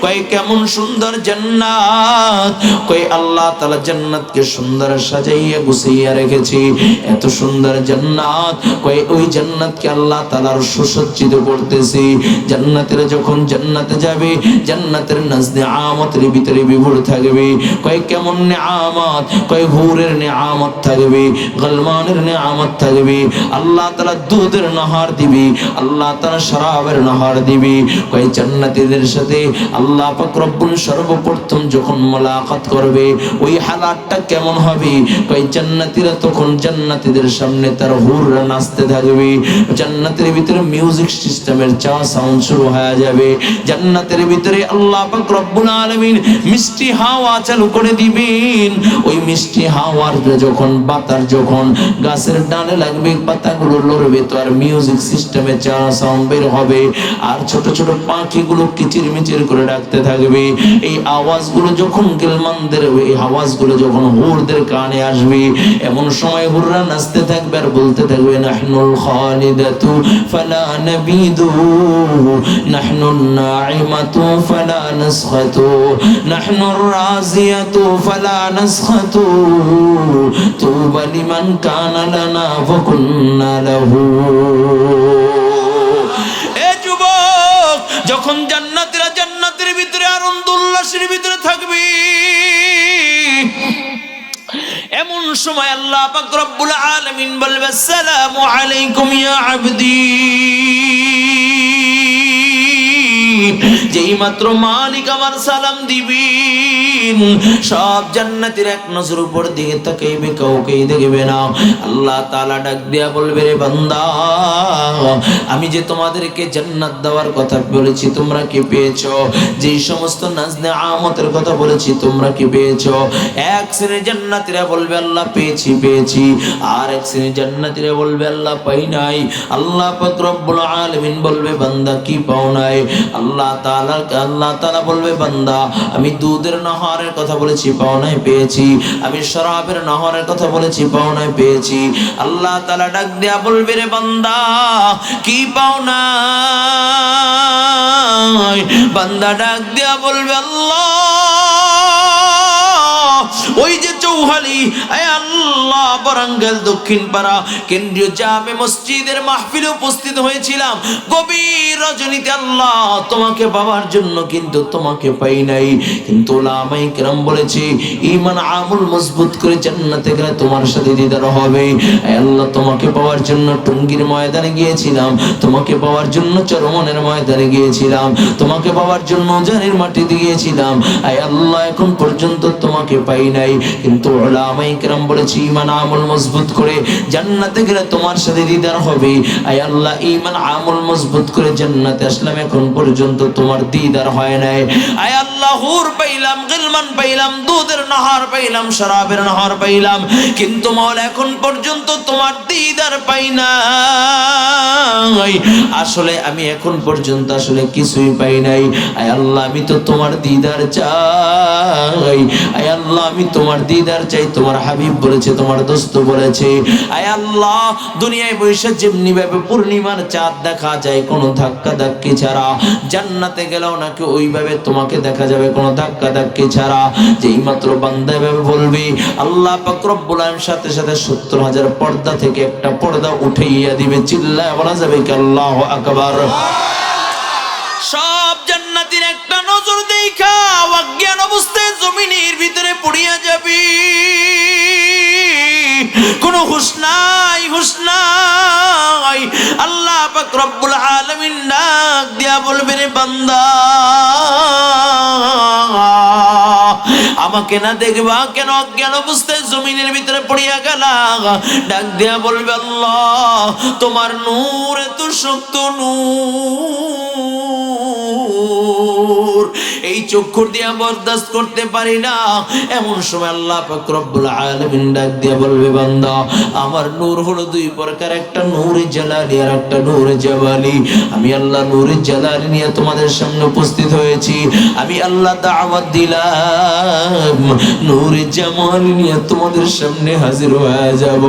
কয় কেমন সুন্দর জান্নাত, কয় আল্লাহ তাআলা জান্নাতকে সুন্দর সাজাইয়া গুছিয়ে রেখেছি। এত সুন্দর জান্নাত, কয় ওই জান্নাতকে আল্লাহ তাআলার সুসজ্জিত করতেছি। জান্নাতের যখন জান্নাতে যাবে, জান্নাতের নাজ নেয়ামতের ভিতরে বিভোর থাকবে। কয় কেমন নেয়ামত, কয় হুরের নেয়ামত থাকবে, গলমানের নেয়ামত থাকবে, আল্লাহ তাআলা দুধের নাহার দিবে, আল্লাহ তাআলা শরাবের নাহার দিবে। কয় জান্নাতীদের সাথে আল্লাহ পাক রব্বুল সর্বপ্রথম যখন মোলাকাত করবে, ওই হালাতটা কেমন হবে? কয় জান্নাতীরা তখন জান্নাতীদের সামনে তার হুররা নাচতে থাকবে, জান্নাতের ভিতরে মিউজিক সিস্টেমের চা সাউন্ড শুরু হয়ে যাবে। জান্নাতের ভিতরে আল্লাহ পাক রব্বুল আলামিন মিষ্টি হাওয়া চালু করে দিবেন। ওই মিষ্টি হাওয়ার যখন বাতাস যখন গাছের ডালে লাগবে, পাতাগুলো লড়বে, তো আর মিউজিক সিস্টেমে চা সাউন্ড বের হবে, আর ছোট ছোট পাখিগুলো কিচিরমিচির করে ডাকতে থাকবে। এই আওয়াজগুলো যখন গিলমানদের, এই আওয়াজগুলো যখন হুরদের কানে আসবে, এমন সময় হুররা নাচতে থাকবে আর বলতে থাকবে, নাহনুল খালিদাতু ফালা নাবিদু, নাহনুন নাইমাতু ফালা নাসখাতু, নাহনুর রাজিয়াতু ফালা নাসখাতু, তুবা লিমান কানা লানা ওয়া কুন্না লাহু। যখন জান্নাতীরা জান্নাতের ভিতরে আনন্দ উল্লাসের ভিতরে থাকবে, এমন সময় আল্লাহ পাক রব্বুল আলামিন বলবে, আসসালামু আলাইকুম ইয়া আবদি। যেই মাত্র মালিক আমার সালাম দিবেন, সব জান্নাতীরা এক নজর উপর দিকে তাকাইবে, কাউকেই দেখবে না। আল্লাহ তাআলা ডাক দিয়া বলবে, রে বান্দা, আমি যে তোমাদেরকে জান্নাত দেওয়ার কথা বলেছি তোমরা কি পেয়েছো? যেই সমস্ত নাজ নেয়ামতের কথা বলেছি তোমরা কি পেয়েছো? এক শ্রেণীর জান্নাতীরা বলবে, আল্লাহ পেয়েছি পেয়েছি। আর এক শ্রেণীর জান্নাতীরা বলবে, আল্লাহ পাই নাই। আল্লাহ পাক রব্বুল আলামিন বলবে, বান্দা কি পাও নাই? আল্লাহ তাআলা বলবে, বান্দা আমি দুধের নাহার নহরের কথা বলেছি, পাওনায় পেয়েছি। আমি শরাবের নহরের কথা বলেছি, পাওনায় পেয়েছি। আল্লাহ তাআলা ডাক দেয়া বলবে, রে বান্দা কি পাওনা? বান্দা ডাক দেয়া বলবে, আল্লাহ ওই যে চৌহালি, আয় আল্লাহ বরাঙ্গাল দক্ষিণ পাড়া কেন্দ্রীয় জামে মসজিদের মাহফিলে উপস্থিত হয়েছিলাম গভীর রজনীতে। আল্লাহ তোমাকে পাওয়ার জন্য কিন্তু তোমাকে পাই নাই। কিন্তু উলামায়ে কেরাম বলেছে ঈমান আমল মজবুত করে জান্নাতে গেলে তোমার সাথে দিদার হবে। আয় আল্লাহ তোমাকে পাওয়ার জন্য টঙ্গীর ময়দানে গিয়েছিলাম, তোমাকে পাওয়ার জন্য চরমনের ময়দানে গিয়েছিলাম, তোমাকে পাওয়ার জন্য জানের মাটিতে গিয়েছিলাম। আয় আল্লাহ এখন পর্যন্ত তোমাকে পাই নাই। কিন্তু উলামায়ে কেরাম বলেছে ঈমান আমল মজবুত করে জান্নাতে গেলে তোমার সাথে দিদার হবে। আয় আল্লাহ ঈমান আমল মজবুত করে জান্নাতে আসলাম, এখন পর্যন্ত তোমার দিদার হয় নাই। আয় আল্লাহ হুর পাইলাম, গিলমান পাইলাম, দুধের নহর পাইলাম, শরাবের নহর পাইলাম, কিন্তু মাওলা এখন পর্যন্ত তোমার দিদার পাই নাই। আসলে আমি এখন পর্যন্ত আসলে কিছুই পাই নাই। আয় আল্লাহ আমি তো তোমার দিদার চাই। আয় আল্লাহ আমি তোমার দিদার চাই। তোমার হাবিব বলেছে, তোমার দোস্ত বলেছে, আয় আল্লাহ দুনিয়ায় বৈশাখ যেমনি ভাবে পূর্ণিমার চাঁদ দেখা যায় কোনো ধাক্কা ধাক্কি ছাড়া, জান্নাতে গেলেও নাকি ওইভাবে তোমাকে দেখা যাবে কোনো ধাক্কা ধাক্কি ছাড়া। যেই মাত্র বান্দা এভাবে বলবে, আল্লাহ পাক রব্বুল আলামিন সাথে সাথে 70,000 পর্দা থেকে একটা পর্দা উঠাইয়া দিবে। চিল্লায় বলা যাবে কি আল্লাহু আকবার। সব জান্নাতীর একটা নজর দেখা অজ্ঞান অবস্থায় জমিনের ভিতরে পড়িয়া যাবি, কোনো হুঁশ নাই, হুঁশ নাই। আল্লাহ পাক রব্বুল আলামিন ডাক দিয়া বলবে, রে বান্দা আমাকে না দেখবা কেন অজ্ঞান অবস্থায় জমিনের ভিতরে পড়িয়া গেলা? ডাক দিয়া বলবে, আল্লাহ তোমার নূর এত শক্ত নূর, এই চক্ষুর দিয়া বরদাস্ত করতে পারি না। এমন সময় আল্লাহ পাক রব্বুল আলামিন ডাক দিয়া বলবে, বান্দা আমার নূর হলো দুই প্রকার, একটা নূরে জালালি আর একটা নূরে জামালি। আমি আল্লাহ নূরে জালালি নিয়ে তোমাদের সামনে উপস্থিত হয়েছি, আমি আল্লাহ দাওয়াত দিলাম নূরে জামালি নিয়ে তোমাদের সামনে হাজির হয়ে যাব।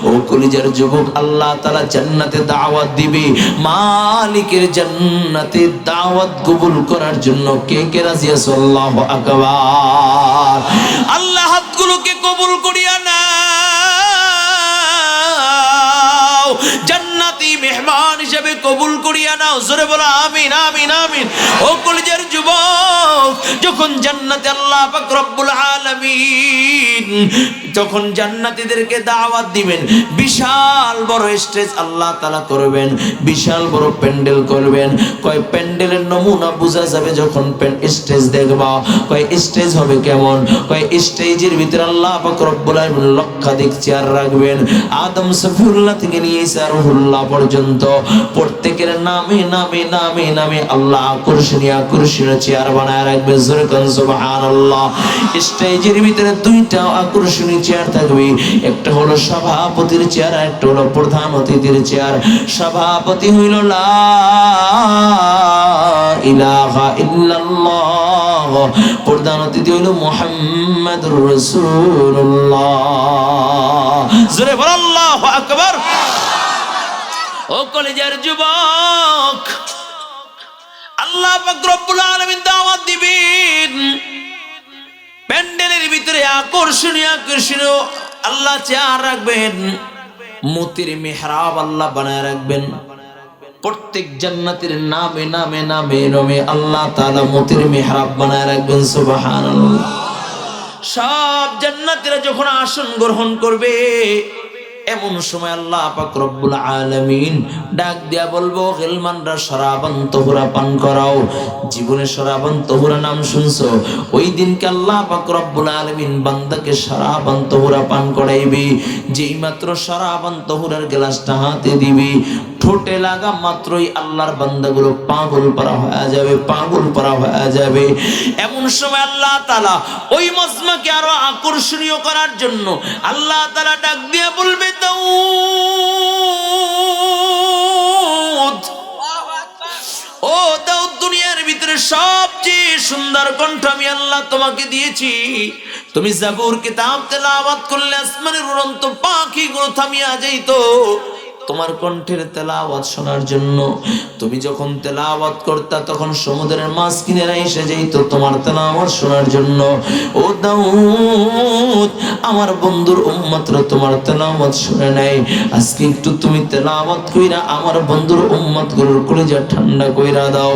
ও কলিজার যুবক, আল্লাহ তাআলা জান্নাতে দাওয়াত দিবে, মালিকের জান্নাতে দাওয়াত কবুল করার জন্য কে কে রাজি আছে? আল্লাহু আকবার। আল্লাহ হাতগুলোকে কবুল করিয়া নাও, জান্নাতি মেহমান হিসেবে কবুল করিয়া নাও। জোরে বলো আমিন, আমিন, আমিন। ও কলিজার যুবক, যখন জান্নাতে আল্লাহ পাক রব্বুল আলামিন যখন জান্নাতীদেরকে দাওয়াত দিবেন, বিশাল বড় স্টেজ আল্লাহ তাআলা করবেন, বিশাল বড় প্যান্ডেল করবেন। কয় প্যান্ডেলের নমুনা বোঝা যাবে যখন স্টেজ দেখবা। কয় স্টেজ হবে কেমন? কয় স্টেজের ভিতরে আল্লাহ পাক রব্বুল আলামিন লক্ষাধিক চেয়ার রাখবেন, আদম সফিউল্লাহ থেকে নিয়ে ঈসা রুহুল্লাহ পর্যন্ত প্রত্যেকের নামে নামে নামে নামে আল্লাহ আকর্ষণীয় আকর্ষণীয় চেয়ার বানায় রাখবেন। জোরে কোন সুবহানাল্লাহ। স্টেজের ভিতরে দুইটা আকর্ষণীয় চেয়ার থাকবে, একটা হলো সভাপতির চেয়ার, আর একটা হলো প্রধান অতিথির চেয়ার। সভাপতি হইল লা ইলাহা ইল্লাল্লাহ, প্রধান অতিথি হইল মুহাম্মাদুর রাসূলুল্লাহ। জোরে বল আল্লাহু আকবার। ও কলেজের যুবক, আল্লাহ পাক রব্বুল আলামিন দাওয়াত দিবেন, প্যান্ডেলের ভিতরে আকর্ষণীয় আকর্ষণীয় আল্লাহ চেয়ার রাখবেন, মতির মেহরাব আল্লাহ বানায় রাখবেন। প্রত্যেক জান্নাতের নামে নামে নামে নামে আল্লাহ তাআলা মতির মেহরাব বানায় রাখবেন। সুবহানাল্লাহ। সব জান্নাতীরা যখন আসন গ্রহণ করবে, এমন সময় আল্লাহ পাক রব্বুল আলামিন ডাক দিয়া বলবো, গিলমানরা শরাবান তহুরা পান করাও। জীবনে শরাবান তহুরা নাম শুনছো? ওই দিনকে আল্লাহ পাক রব্বুল আলামিন বান্দাকে শরাবান তহুরা পান করাইবে। যেই মাত্র শরাবান তহুরার গ্লাসটা হাতে দিবে, ঠোঁটে লাগা মাত্রই আল্লাহর বান্দাগুলো পাগল পারা হয়ে যাবে, পাগল পারা হয়ে যাবে। এমন সময় আল্লাহ তাআলা ওই মজমাকে আরো আকর্ষণীয় করার জন্য আল্লাহ তাআলা ডাক দিয়ে বলবে, দাউদ, ও দাউদ দুনিয়ার ভিতরে ভিতরে সবচেয়ে সুন্দর কণ্ঠ আমি আল্লাহ তোমাকে দিয়েছি। তুমি জাবুর কিতাব তেলাওয়াত করলে আসমানের উড়ন্ত পাখিগুলো থামিয়া যাইতো তোমার কণ্ঠের তেলাওয়াত শোনার জন্য। তুমি যখন তেলাওয়াত করতা তখন সমুদ্রের মাঝখানেরা এসে যাইত তোমার তেলাওয়াত শোনার জন্য। ও দাউদ, আমার বন্ধুর উম্মতরা তোমার তেলাওয়াত শুনে নাই। আজকে একটু তুমি তেলাওয়াত কইরা আমার বন্ধুর উম্মতগুলোর কলিজা ঠান্ডা কইরা দাও।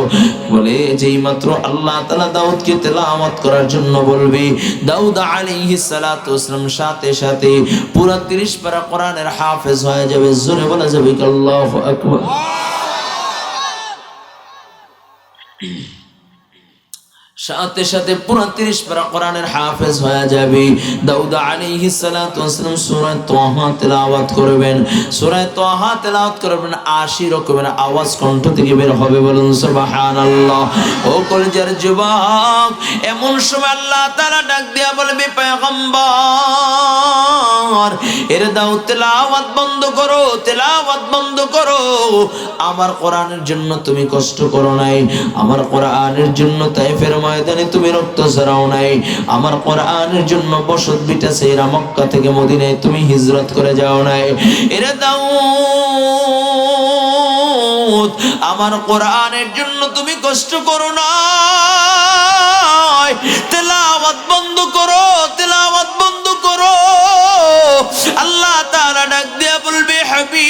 বলে যেই মাত্র আল্লাহ তাআলা দাউদকে তেলাওয়াত করার জন্য বলবে, দাউদ আলাইহিস সালাতু ওয়াসসালাম সাথে সাথে পুরো 30 পারা কোরআনের হাফেজ হয়ে যাবে। জোরে বলা যাবে কি আল্লাহু আকবার। সাথে সাথে পুরো 30 পারা কোরআনের হাফেজ হয়ে যাবে। দাউদ আলাইহিস সালাতু ওয়াসসালাম সূরা তাহা তেলাওয়াত করবেন। সূরা তাহা তেলাওয়াত করবেন, 80 রকমের আওয়াজ কণ্ঠ থেকে বের হবে। বলুন সুবহানাল্লাহ। ও কলিজার যুবক, এমন সময় আল্লাহ তাআলা ডাক দিয়া বলবে, পয়গম্বর এর দাউদ তেলাওয়াত বন্ধ করো, তেলাওয়াত বন্ধ করো। আমার কোরআনের জন্য তুমি কষ্ট করো নাই, আমার কোরআনের জন্য তাইফের ময়দানে তুমি রক্ত ঝরাও নাই, আমার কোরআনের জন্য বসত বিটা সেরা মক্কা থেকে মদিনায় তুমি হিজরত করে যাও নাই। এরে দাউদ, আমার কোরআনের জন্য তুমি কষ্ট করো না, তেলাওয়াত বন্ধ করো, তেলাওয়াত বন্ধ করো। আল্লাহ তাআলা ডাক দিয়া বলবে, হাবিব,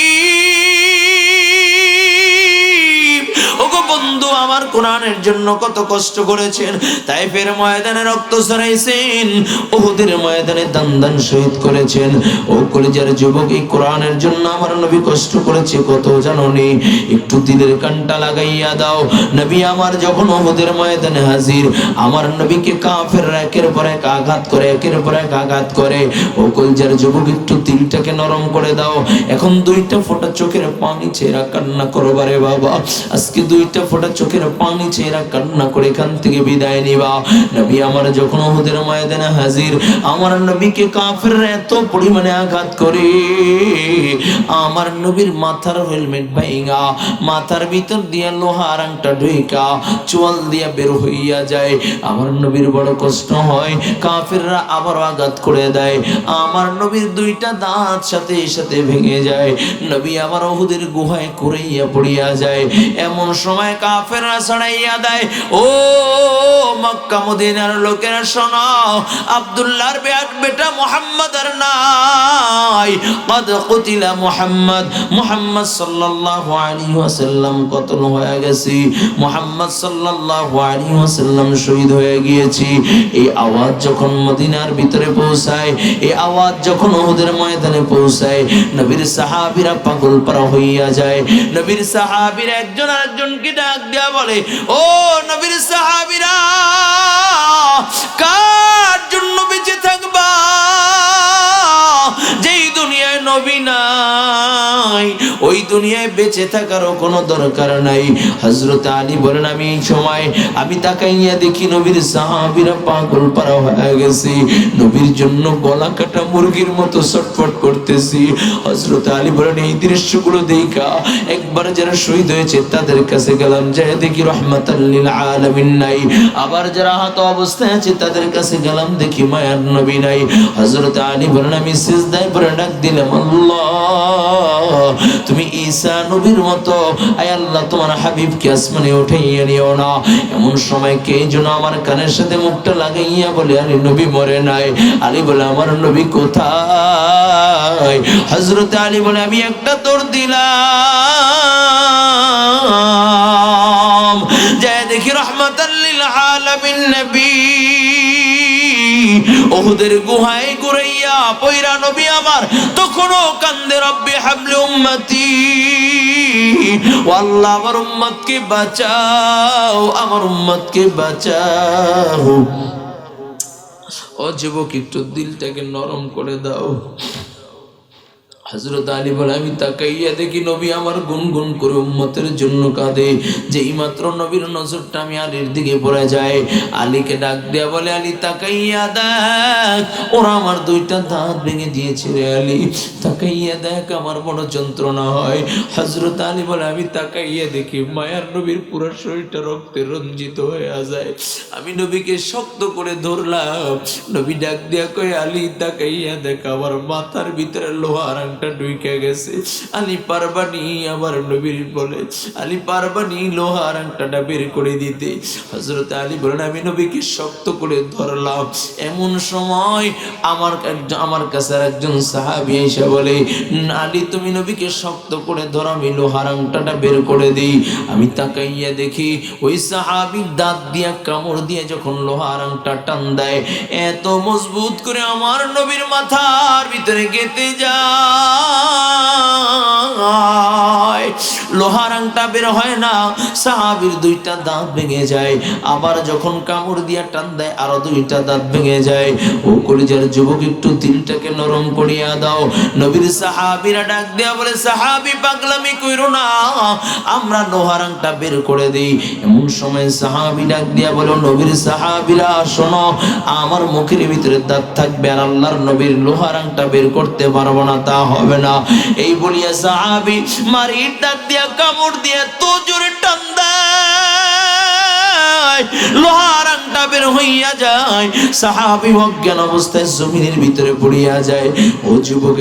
ওগো বন্ধু, আমার কোরআনের জন্য কত কষ্ট করেছেন, তাইফের ময়দানে রক্ত ঝরাইছেন, উহুদের ময়দানে দান শহীদ করেছেন। ও কলিজার যুবক, এই কোরআনের জন্য আমার নবী কষ্ট করেছে কত জানোনি? একটু দিলের কানটা লাগাইয়া দাও। নবী আমার যখন উহুদের ময়দানে হাজির, আমার নবীকে কাফেররা একের পর এক আঘাত করে, একের পর এক আঘাত করে। ও কলিজার যুবক, একটু দিলটাকে নরম করে দাও। এখন 2টা ফোঁটা চোখের পানি ছেড়া কান্না করো বারে বাবা। আজকে 2টা ফোঁটা চোখের পানি ছেড়া কান্না করে এখান থেকে বিদায় নিবা। নবী আমার যখন উহুদের ময়দানে হাজির, আমার নবীকে কাফেররা এত পরিমাণে আঘাত করে, আমার নবীর মাথার হেলমেট ভাঙা, মাথার ভিতর দিয়া লোহার আংটা ঢুইকা চোয়াল দিয়া বের হইয়া যায়। আমার নবীর বড় কষ্ট হয়, কাফেররা আবার আঘাত করে দেয়, আমার নবীর 2টা দাঁত সাথে সাথে ভেঙে যায়। নবী আমার উহুদের গুহায় কুড়াইয়া পড়িয়া যায়। এমন সময় কাফেররা ছড়াইয়া দেয়, ও মক্কা মদিনার লোকেরা শোনো, আব্দুল্লাহর বেটা মুহাম্মদ আর নাই, কদ কুতিলা মুহাম্মদ, মুহাম্মদ সাল্লাল্লাহু আলাইহি ওয়াসাল্লাম কতল হয়ে গেছে, মুহাম্মদ সাল্লাল্লাহু আলাইহি ওয়াসাল্লাম শহীদ হয়ে গিয়েছে। এই আওয়াজ যখন মদিনার ভিতরে পৌঁছায়, এই আওয়াজ যখন উহুদের ময়দানে পৌঁছায়, নবীর সাহাবীরা পাগল পারা হইয়া যায়। নবীর সাহাবীরা একজন আরেকজনকে ডাক দিয়া বলে, ও নবীর সাহাবীরা, কার জন্য বেঁচে থাকবা? যেই দুনিয়ায় নবী নাই, ওই দুনিয়ায় বেঁচে থাকারও কোনো দরকার নাই। হযরত আলী বলেন, আমি এই সময় আমি তাকাইয়া দেখি নবীর সাহাবীরা পাগল পারা হয়ে গেছে, নবীর জন্য গলা কাটা মুরগির মতো ছটফট করতেছি। হযরত আলী বলেন, এই দৃশ্যগুলো দেখা একবার যারা শহীদ হয়েছে তাদের কাছে গেলাম, যায় দেখি রাহমাতাল লিল আলামিন নাই। আবার যারা আহত অবস্থায় আছে তাদের কাছে গেলাম, দেখি মায়ার নবী নাই। হযরত আলী বলেন, আমি সিজদায় পড়ে ডাক দিলাম, আল্লাহ, তুমি ঈসা নবীর মতো, আয় আল্লাহ, তোমার হাবিবকে আসমানে উঠাইয়া নিও না। এমন সময় কে যেন আমার কানের সাথে মুখটা লাগাইয়া বলে, আরে নবী মরে নাই। আলী বলে, আমার নবী কোথায়? হযরত আলী বলে, আমি একটা দৌড় দিলাম, যায় দেখি রাহমাতাল লিল আলামিন নবী উহুদের গুহায় ঘুরাইয়া পয়রা নবী আমার তখনও কান্দে, রব্বি হাবলি উম্মতি, ও আল্লাহ, আমার উম্মতকে বাঁচাও, আমার উম্মতকে বাঁচাও। ও যুবক, একটু দিলটাকে নরম করে দাও। হযরত আলী বলে আমি তাকাইয়া দেখি নবী আমার গুনগুন করে উম্মতের জন্য কাঁদে। যেই মাত্র নবীর নজরটা আমি আলীর দিকে পড়ে যায়, আলীকে ডাক দেয়া বলে আলী তাকাইয়া দেখ, ওরা আমার দুইটা দাঁত ভেঙে দিয়েছে রে আলী, তাকাইয়া দেখ আমার বড় যন্ত্রণা হয়। হযরত আলী বলে আমি তাকাইয়া দেখি মায়ার নবীর পুরো শরীরটা রক্তে রঞ্জিত হয়ে যায়। আমি নবীকে শক্ত করে ধরলাম। নবী ডাক দিয়া কয় আলী তাকাইয়া দেখ আমার মাথার ভিতরে লোহার আংটা ঢুকে গেছে। আলী পারবানি? আবার নবীর বলে আলী পারবানি লোহার আংটাটা বের করে দিতে? হযরত আলী বলেন আমি নবীকে শক্ত করে ধরলাম। এমন সময় আমার কাছে একজন সাহাবী এসে বলে আলী তুমি নবীকে শক্ত করে ধরো, আমি লোহার আংটাটা বের করে দিই। আমি তাকাইয়া দেখি ওই সাহাবী দাঁত দিয়া কামড় দিয়ে যখন লোহার আংটা টান দেয়, এত মজবুত করে আমার নবীর মাথার ভিতরে গেঁথে যায়, লোহার আংটা বের হয় না, সাহাবীর দুইটা দাঁত ভেঙে যায়। আবার যখন কামড় দিয়া টান দেয় আরো দুইটা দাঁত ভেঙে যায়। ও কলিজার যুবক একটু দিলটাকে নরম করিয়া দাও। নবীর সাহাবীরা ডাক দেয়া বলে সাহাবী পাগলামি কইরো না, আমরা লোহার আংটা বের করে দেই। এমন সময় সাহাবী ডাক দিয়া বলো নবীর সাহাবীরা শোনো, আমার মুখের ভিতরে দাঁত থাকবে আর আল্লাহর নবীর লোহার আংটা বের করতে পারবো না, তা হবে না। এই বলিয়া সাহাবী মারির দাঁত দিয়া কামড় দিয়ে তো জোরে টান দেয়, লোহার আংটা বের হইয়া যায়। সাহাবী অজ্ঞান অবস্থায় জমিনের ভিতরে পড়িয়া যায়। ও যুবক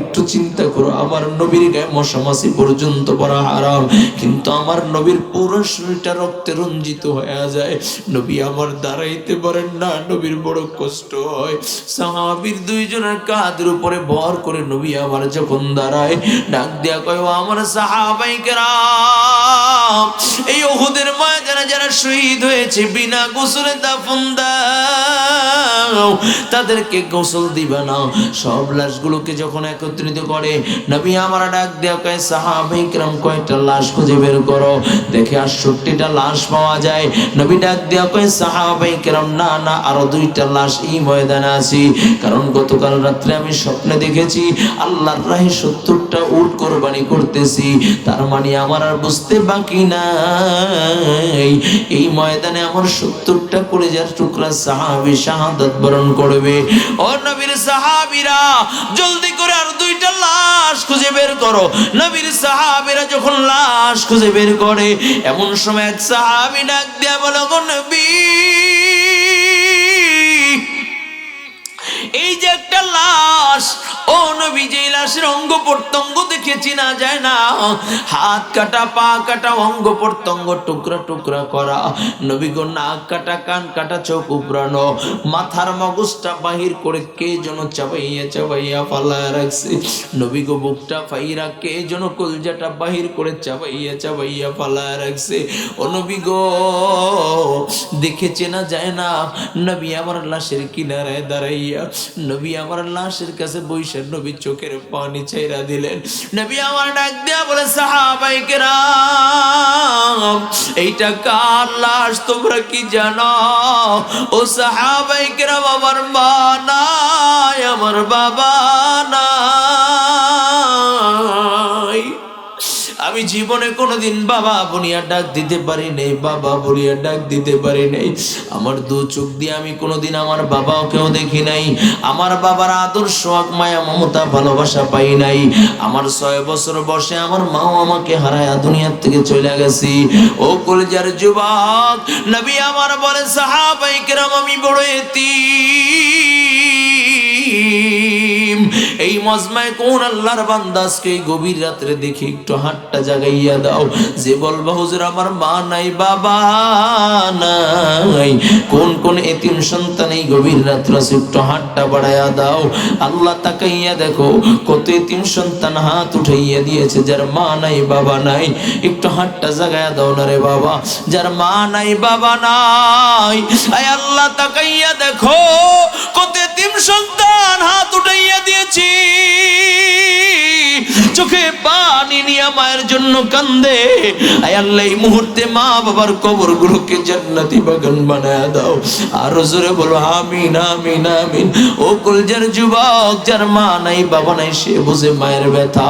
একটু চিন্তা করো, আমার নবীর গায়ে মশা মাছি পর্যন্ত পড়া হারাম, কিন্তু আমার নবীর পুরো শরীরটা রক্তে রঞ্জিত হয়ে যায়। নবী আমার দাঁড়াইতে পারেন না, নবীর বড় কষ্ট হয়। সাহাবীর দুইজনের কাঁধের উপরে ভর করে নবী আমার যখন দাঁড়ায়, ডাক দেয়া কয় ও আমার সাহাবায়ে কেরাম, এই উহুদের ময়দানে যারা শহীদ হয়েছে বিনা গোসলে দাফন দাও, তাদেরকে গোসল দিবা না। সব লাশগুলোকে যখন একত্রিত করে নবী আমার ডাক দেয়া কয় সাহাবায়ে কেরাম কয়টা লাশ খুঁজে বের করো। দেখে 68টা লাশ পাওয়া যায়। নবী ডাক দেয়া কয় সাহাবায়ে কেরাম না না, আরো 2টা লাশ এই ময়দানে আছে, কারণ গতকাল রাত্রে আমি স্বপ্নে দেখেছি আল্লাহর রাহে 70টা উট কুরবানি করতেছি, তার মানে আমার আর বুঝতে বাকি নাই এই ময়দানে আমার 70টা কলিজার টুকরা সাহাবী শাহাদাত বরণ করবে। ও নবীর সাহাবীরা জলদি করে আর 2টা লাশ খুঁজে বের করো। নবীর সাহাবীরা যখন লাশ খুঁজে বের করে, এমন সময় এক সাহাবী ডাক দিয়া বলে গো নবী, এই যে একটা লাশ, ও নবী যে লাশের অঙ্গ প্রত্যঙ্গ দেখে চিনা যায় না, হাত কাটা পা কাটা অঙ্গ প্রত্যঙ্গ টুকরা টুকরা করা। নবী গো নাক কাটা কান কাটা চোখ উপড়ানো, মাথার মগজটা বাহির করে কে যেন চাবাইয়া চাবাইয়া ফালায় রাখছে। নবী গো বুকটা ফাইরা কে যেন কলজাটা বাহির করে চাবাইয়া চাবাইয়া ফালায় রাখছে। ও নবী গো দেখে চেনা যায় না। নবী আমার লাশের কিনারায় দাঁড়াইয়া নবী আমার লাশের কাছে বইসা নবী চোখের পানি ছাইরা দিলেন। নবী আমার ডাক দেয়া বলে সাহাবায়ে কেরাম, এইটা কার লাশ তোমরা কি জানো? ও সাহাবায়ে কেরাম, আমার মা নাই, আমার বাবা নাই, আমি জীবনে কোনোদিন বাবা বলিয়া ডাক দিতে পারি নাই, বাবা বলিয়া ডাক দিতে পারি নাই। আমার 2 চোখ দিয়ে আমি কোনোদিন আমার বাবাকেও দেখি নাই, আমার বাবার আদর সোহাগ মায়া মমতা ভালোবাসা পাই নাই। আমার 6 বছর বয়সে আমার মাও আমাকে হারায়া দুনিয়ার থেকে চলে গেছি। ও কলিজার যুবক, নবী আমার বলে সাহাবায়ে কেরাম আমি বড় এতিম। এই মজমায় কোন আল্লাহর বান্দা আজকে গভীর রাত্রে দেখি একটু হাতটা জাগাইয়া দাও, যে বলবা হুজুর আমার মা নাই বাবা নাই, কোন কোন এতিম সন্তান এই গভীর রাত্রে একটু হাতটা বাড়াইয়া দাও। আল্লাহ তাকাইয়া দেখো কত এতিম সন্তান হাত উঠাইয়া দিয়েছে, যার মা নাই বাবা নাই, একটু হাতটা জাগাইয়া দাও না রে বাবা, যার মা নাই বাবা নাই। আয় আল্লাহ তাকাইয়া দেখো কত এতিম সন্তান হাত উঠাইয়া দিয়েছি, চোখে পানি নিয়ে মায়ের জন্য কান্দে। আয় আল্লাহ, এই মুহূর্তে মা বাবার কবরগুলোকে জান্নাতি বাগান বানায় দাও। আর জোরে বলো আমিন আমিন আমিন। ও কলজার যুবক, যার মা নাই বাবা নাই সে বুঝে মায়ের ব্যথা,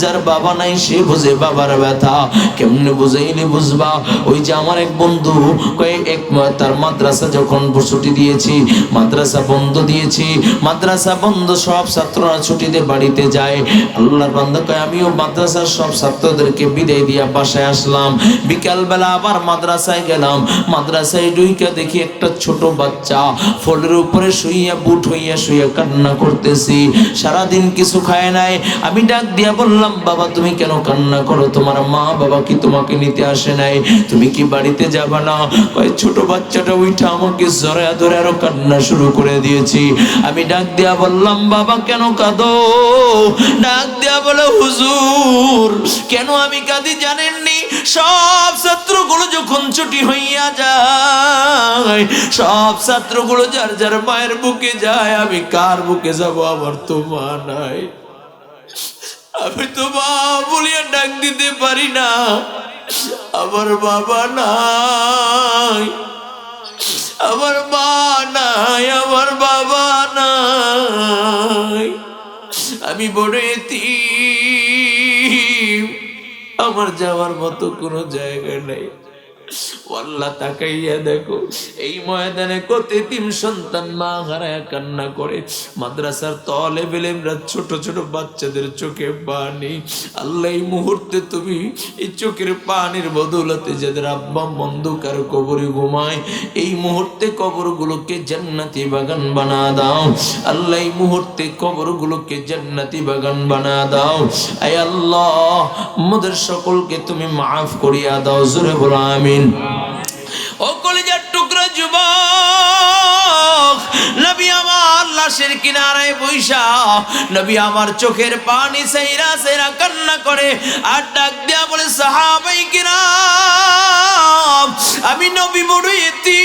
যার বাবা নাই সে বুঝে বাবার ব্যথা। কেমনে বুঝাইলে বুঝবা? ওই যে আমার এক বন্ধু তার মাদ্রাসা যখন ছুটি দিয়েছি, মাদ্রাসা বন্ধ দিয়েছি, মাদ্রাসা বন্ধ, সব ছাত্ররা ছুটিতে বাড়িতে যায়। আল্লাহর বান্দা কয় আমিও মাদ্রাসার সব ছাত্রদেরকে বিদায় দিয়া বাসায় আসলাম। বিকালবেলা আবার মাদ্রাসায় গেলাম। মাদ্রাসায় ঢুইকা দেখি একটা ছোট বাচ্চা ফলের উপরে শুইয়া বুট হইয়া শুইয়া কান্না করতেছি। সারাদিন কিছু খায় নাই। আমি ডাক দিয়া বললাম বাবা তুমি কেন কান্না করো? তোমার মা বাবা কি তোমাকে নিতে আসে নাই? তুমি কি বাড়িতে যাবা না? কয় ছোট বাচ্চাটা উঠা আমাকে জড়ায়া ধরে আরো কান্না শুরু করে দিয়েছি। আমি ডাক দিয়া বললাম বাবা কেন কাঁদো? ডাক দিয়া বলে হুজুর কেন আমি কাঁদি জানেননি? সব ছাত্রগুলো যখন ছুটি হইয়া যায়, সব ছাত্রগুলো যার যার মায়ের বুকে যায়, আমি কার বুকে যাব? আমার তো মা নাই, আমি তো মা বলিয়া ডাক দিতে পারি না, আমার বাবা নাই, আমার মা নাই, আমার বাবা নাই, আমি বড় এতিম, আমার যাওয়ার মতো কোনো জায়গা নাই। আল্লাহ তাকাইয়া দেখো এই ময়দানে কত এতিম সন্তান মা হারায় কান্না করে। মাদ্রাসার তালেবে ইলমরা ছোট ছোট বাচ্চাদের চোখে পানি। আল্লাহ এই মুহূর্তে তুমি এই চোখের পানির বদৌলতে যাদের আব্বা অন্ধকার কবরে ঘুমায়, এই মুহূর্তে কবরগুলোকে জান্নাতি বাগান বানা দাও। আল্লাহ এই মুহূর্তে কবরগুলোকে জান্নাতি বাগান বানা দাও। আয় আল্লাহ আমাদের সকলকে তুমি মাফ করিয়া দাও। জোরে বলো আমিন। ও কলিজার টুকরা যুবক, নবী আমার লাশের কিনারায় বইসা, নবী আমার চোখের পানি সাইরা সাইরা কান্না করে আর ডাক দিয়া বলে সাহাবায়ে কিরাম আমি নবী বড় এতিম,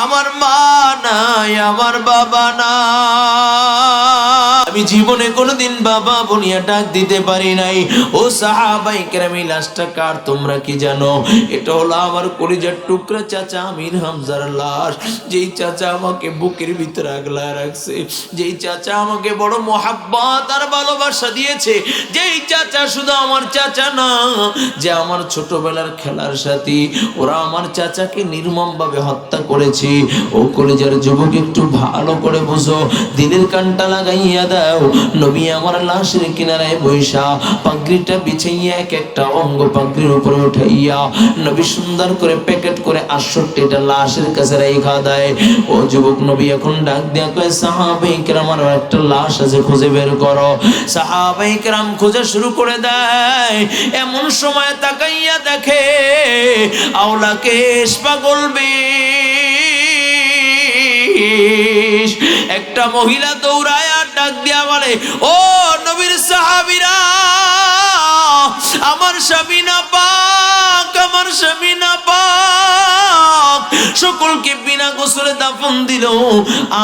আমার মা নাই, আমার বাবা নাই, আমি জীবনে কোনোদিন বাবা বনিয়া ডাক দিতে পারি নাই। ও সাহাবায়ে কেরাম এই লাশটা কার তোমরা কি জানো? এটা হলো আমার কলিজার টুকরা চাচা আমির হামজার লাশ। যেই চাচা আমাকে বুকের ভিতরে আগলা রাখছে, যেই চাচা আমাকে বড় মোহাব্বত আর ভালোবাসা দিয়েছে, যেই চাচা শুধু আমার চাচা না, যে আমার ছোটবেলার খেলার সাথী, ওরা আমার চাচাকে নির্মম ভাবে হত্যা করেছে। ও কলিজার যুবক একটু ভালো করে বুঝো, দিলের কানটা লাগাইয়া দাও। নবী আমার লাশের কিনারায় বইসা পাগড়িটা বিছাইয়া এক একটা অঙ্গ পাগড়ির উপরে উঠাইয়া নবী সুন্দর করে প্যাকেট করে ৬৮টা লাশের কাছে রাইখা দেয়। ও যুবক, নবী এখন ডাক দিয়া কয় সাহাবায়ে কেরাম আমার একটা লাশ আছে, খুঁজে বের করো। সাহাবায়ে কেরাম খোঁজা শুরু করে দেয়। এমন সময় তাকাইয়া দেখে আওলা কেশ পাগল বেশ একটা মহিলা দৌড়ায় ডাক দিয়া বলে ও নবীর সাহাবীরা, আমার স্বামী না পাক, আমার স্বামী না পাক, সকলকে বিনা গোসলে দাফন দিল,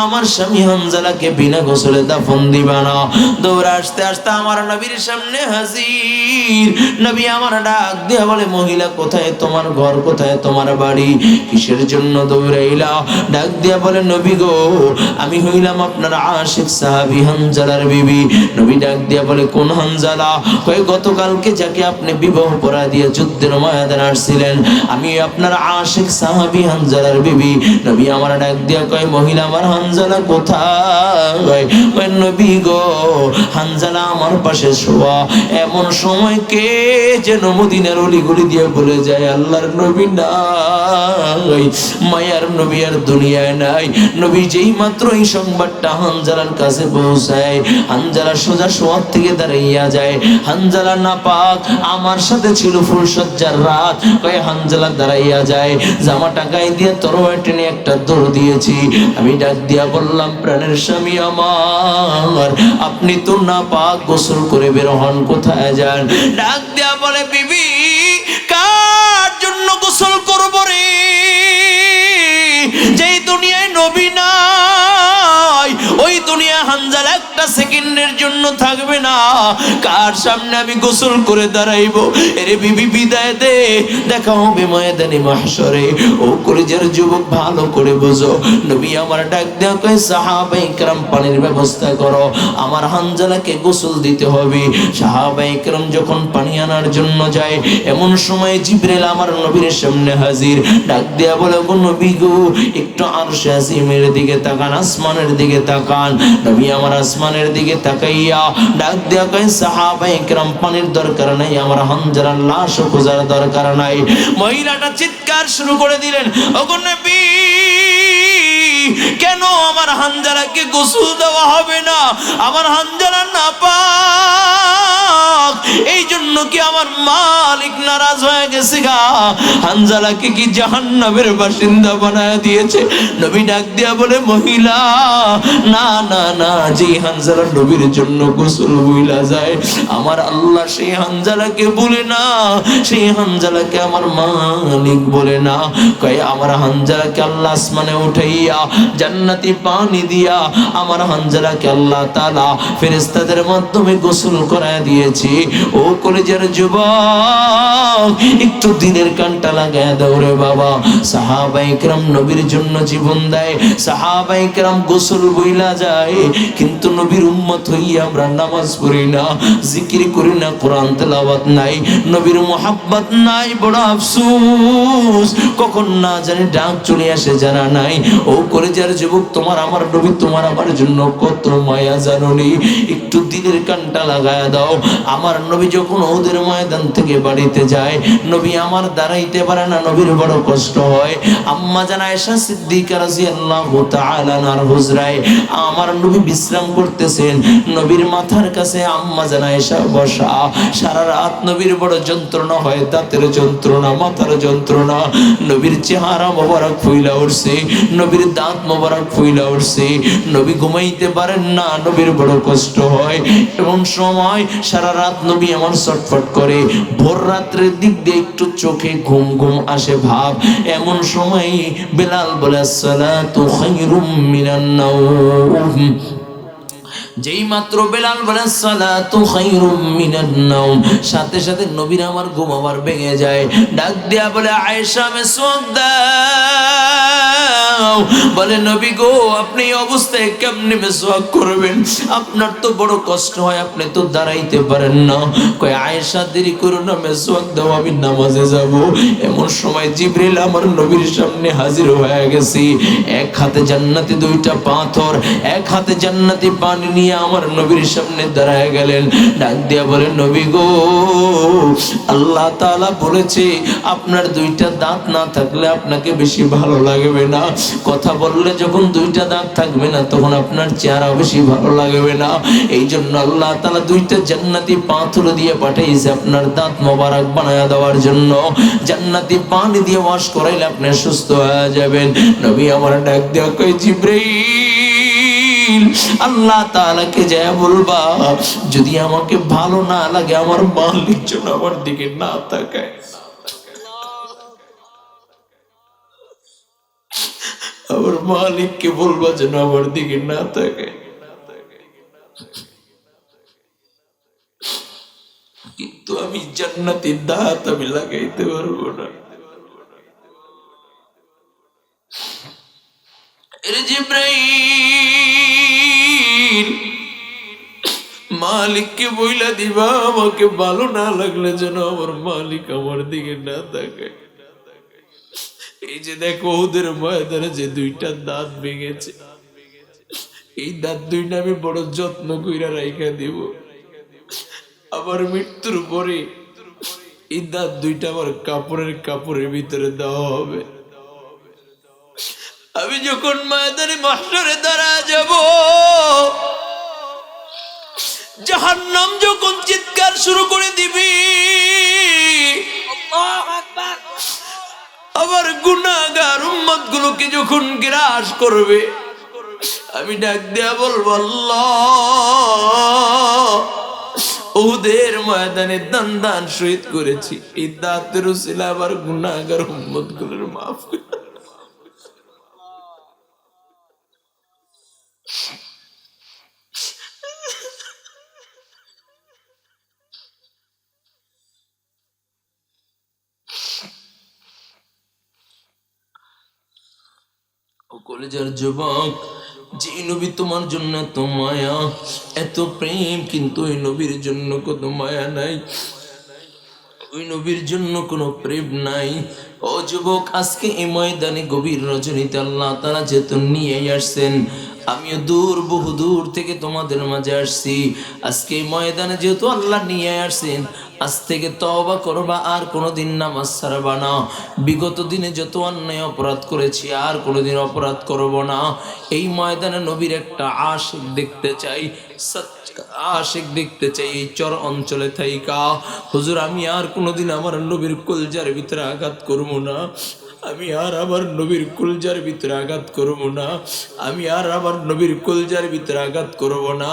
আমার স্বামী হামজালাকে বিনা গোসলে দাফন দিবা না। দৌড়ে আসতে আসতে আমার নবীর সামনে হাজির। নবী আমার ডাক দিয়া বলে মহিলা কোথায় তোমার ঘর, কোথায় তোমার বাড়ি, কিসের জন্য দৌড়াইলা? ডাক দিয়া বলে নবী গো আমি হইলাম আপনার আশিক সাহাবী হানজালার বিবি। নবী ডাক দিয়া বলে কোন হানজালা? কয় গতকালকে যাকে আপনি বিবাহ পড়া দিয়ে যুদ্ধের ময়দানে আসছিলেন, আমি আপনার আশিক সাহাবী হানজালার বিবি। নবী আমার ডাক দিয়া কয় মহিলা আমার হানজালা কোথায়? কয় নবী গো হানজালা আমার পাশে শোয়া। এমন সময় কে যেন মদিনার অলিগলি দিয়ে বলে যায় আল্লাহর নবী নাই, মায়ার নবী আর দুনিয়ায় নাই। নবী যেই মাত্র এই সংবাদটা হানজালার কাছে পৌঁছায়, হানজালা সোজা শোয়ার থেকে দাঁড়াইয়া যায়। হানজালা না পাক, আমার সাথে ছিল ফুলসজ্জার রাত। কয়ে হানজালা দাঁড়াইয়া যায়, জামাটা গায়ে দিয়ে তরবারি টেনে একটা দৌড় দিয়েছি। আমি ডাক দিয়া বললাম প্রাণের স্বামী আমার, আপনি তো না পাক, গোসল করে বের হন, কোথায় যান? ডাক দিয়া বলে বিবি কার জন্য গোসল করব রে? যেই দুনিয়ায় নবী নাই ওই দুনিয়া হানজালা একটা সেকেন্ড সেকেন্ডের জন্য থাকবে না। কার সামনে আমি গোসল করে দাঁড়াইবো? এরে বিবি বিদায় দে, দেখা হবে ময়দানে মাহশরে। ও কলেজের যুবক ভালো করে বুঝো, নবী আমার ডাক দেয়া কয় সাহাবায়ে কেরাম পানির ব্যবস্থা করো, আমার হানজালাকে গোসল দিতে হবে। সাহাবায়ে কেরাম যখন পানি আনার জন্য যায়, এমন সময় জিবরাইল আমার নবীর সামনে হাজির। ডাক দেয়া বলে, গো নবী গো, একটু আরশে আজিমের দিকে তাকান, আসমানের দিকে তাকান। নবী আমার আসমানের দিকে তাকাইয়া ডাক দেয়া কয় সাহাবায়ে কেরাম পানির দরকার নাই, আমার হানজালার লাশ খোঁজার দরকার নাই। মহিলাটা চিৎকার শুরু করে দিলেন, ওগো নবী, কেন আমার হানজালাকে গোসল দেওয়া হবে না? আমার হানজালা নাপাক, এই জন্য কি আমার মালিক নারাজ হয়ে গেছে গা? হানজালাকে কি জাহান্নামের বাসিন্দা বানায় দিয়েছে? নবী ডাক দিয়া বলে, মহিলা, না না না, যে হানজালা নবীর জন্য গোসল বইলা যায়, আমার আল্লাহ সেই হানজালাকে বলে না, সেই হানজালাকে আমার মালিক বলে না। কয় আমার হানজালাকে আল্লাহ আসমানে উঠাইয়া জান্নাতি পানি দিয়া আমার হানজালাকে আল্লাহ তাআলা ফেরেশতাদের মাধ্যমে গোসল করায় দিয়েছে। ও কলেজের যুবক, একটু দিনের কানটা লাগায় দাও রে বাবা। সাহাবায়ে কেরাম নবীর জন্য জীবন দেয়, সাহাবায়ে কেরাম গোসল বইলা যায়, কিন্তু নবীর উম্মত হইয়া আমরা নামাজ পড়ি না, জিকির করি না, কোরআন তেলাওয়াত নাই, নবীর মুহাব্বত নাই। বড় আফসোস, কখন না জানি ডাক চলে আসে জানা নাই। ও কলেজের যুবক, তোমার আমার নবী তোমার আমার জন্য কত মায়া জানোনি? একটু দিনের কানটা লাগায় দাও। আমার নবী যখন ওদের ময়দান থেকে বাড়িতে যায়, নবী আমার দাঁড়াইতে পারে না, নবীর বড় কষ্ট হয়। আম্মা জান আয়েশা সিদ্দিকা রাদিয়াল্লাহু তাআলা আনহার হুজরায় আমার নবী বিশ্রাম করতেছেন, নবীর মাথার কাছে আম্মা জান আয়েশা বসা। সারা রাত নবীর বড় যন্ত্রণা হয়, দাঁতের যন্ত্রণা, মাথার যন্ত্রণা, নবীর চেহারা মোবারক ফুইলা উঠছে, নবীর দাঁত মোবারক ফুইলা উঠছে, নবী ঘুমাইতে পারেন না, নবীর বড় কষ্ট হয়। এমন সময় সারা রাত নবী আমার ছটফট করে, ভোর রাত্রের দিক দিয়ে একটু চোখে ঘুম ঘুম আসে ভাব। এমন সময় বেলাল বলে, আসসালাতু খায়রুম মিনান নাওম। যেই মাত্র বেলাল বলে সালাতু খায়রুম মিনান নাওম, সাথে সাথে নবীর আমার ঘুম আবার ভেঙে যায়। ডাক দিয়া বলে, আয়েশা মেসওয়াক দাও। বলে, নবী গো, আপনি এই অবস্থায় কেমনে মেসওয়াক করবেন? আপনার তো বড় কষ্ট হয়, আপনি তো দাঁড়াইতে পারেন না। কয়, আয়েশা দেরি করো না, মেসওয়াক দাও, আমি নামাজে যাব। এমন সময় জিবরিল আমার নবীর সামনে হাজির হয়ে গেছে। এক হাতে জান্নাতি দুইটা পাথর, এক হাতে জান্নাতি পানি নিয়ে আমার নবীর সামনে দাঁড়ায় গেলেন। ডাক দিয়া বলে, নবী গো, আল্লাহ তাআলা বলেছে আপনার দুইটা দাঁত না থাকলে আপনাকে বেশি ভালো লাগবে না, কথা বললে যখন দুইটা দাঁত থাকবে না তখন আপনার চেহারা বেশি ভালো লাগবে না। এই জন্য আল্লাহ তাআলা দুইটা জান্নাতি পাথর দিয়ে পাঠাইছে আপনার দাঁত মোবারক বানায়া দেওয়ার জন্য। জান্নাতি পানি দিয়ে ওয়াশ করাইলে আপনি সুস্থ হয়ে যাবেন। নবী আমার ডাক দিয়া কয়, জিবরাইল, আল্লাহ তাআলাকে যায় বলবা, যদি আমাকে ভালো না লাগে আমার মালিক যেন আমার দিকে না তাকায়। আমার মালিককে বলবা যেন আমার দিকে না তাকায়। কিন্তু আমি জান্নাতের দাঁত আমি লাগাইতে পারবো না। জিবরাইল, মালিককে বইলা দিবা আমাকে ভালো না লাগলে যেন আমার মালিক আমার দিকে না তাকায়। এই যে দেখো ওদের ময়দানে যে দুইটা দাঁত ভেঙেছে, এই দাঁত দুইটা আমি বড় যত্ন কইরা রাইখা দিব। আমার মৃত্যুর পরে এই দাঁত দুইটা আমার কাপড়ের ভিতরে দেওয়া হবে। আমি যখন ময়দানে মাহশরে দাঁড়া যাব, জাহান্নাম যখন চিৎকার শুরু করে দিবি, আবার গুনাহগার উম্মত গুলোকে যখন গ্রাস করবে, আমি ডাক দেয়া বলবো, আল্লাহ, ওদের ময়দানে দান শহীদ করেছি, এই দাঁতের উসিলা আবার গুনাহগার উম্মত গুলোর মাফ করে। কলেজার যুবক, যে নবী তোমার জন্য এত মায়া এত প্রেম, কিন্তু ওই নবীর জন্য কত মায়া নাই, ওই নবীর জন্য কোনো প্রেম নাই। ও যুবক, আজকে এই ময়দানে গভীর রজনীতে আল্লাহ তাআলা যেহেতু নিয়ে আসছেন, আমিও বহু দূর থেকে তোমাদের মাঝে আসছি। আজকে এই ময়দানে যেহেতু আল্লাহ নিয়ে আসছেন, আজ থেকে তওবা করবা, আর কোনোদিন নামাজ ছাড়বা না। বিগত দিনে যত অন্যায় অপরাধ করেছি আর কোনোদিন অপরাধ করব না। এই ময়দানে নবীর একটা আশিক দেখতে চাই, আশিক দেখতে চাই এই চর অঞ্চলে থাইকা। হুজুর, আমি আর কোনোদিন আমার নবীর কলজার ভিতরে আঘাত করবো না, আমি আর আমার নবীর কলজার ভিতরে আঘাত করবো না, আমি আর আমার নবীর কলজার ভিতরে আঘাত করবো না।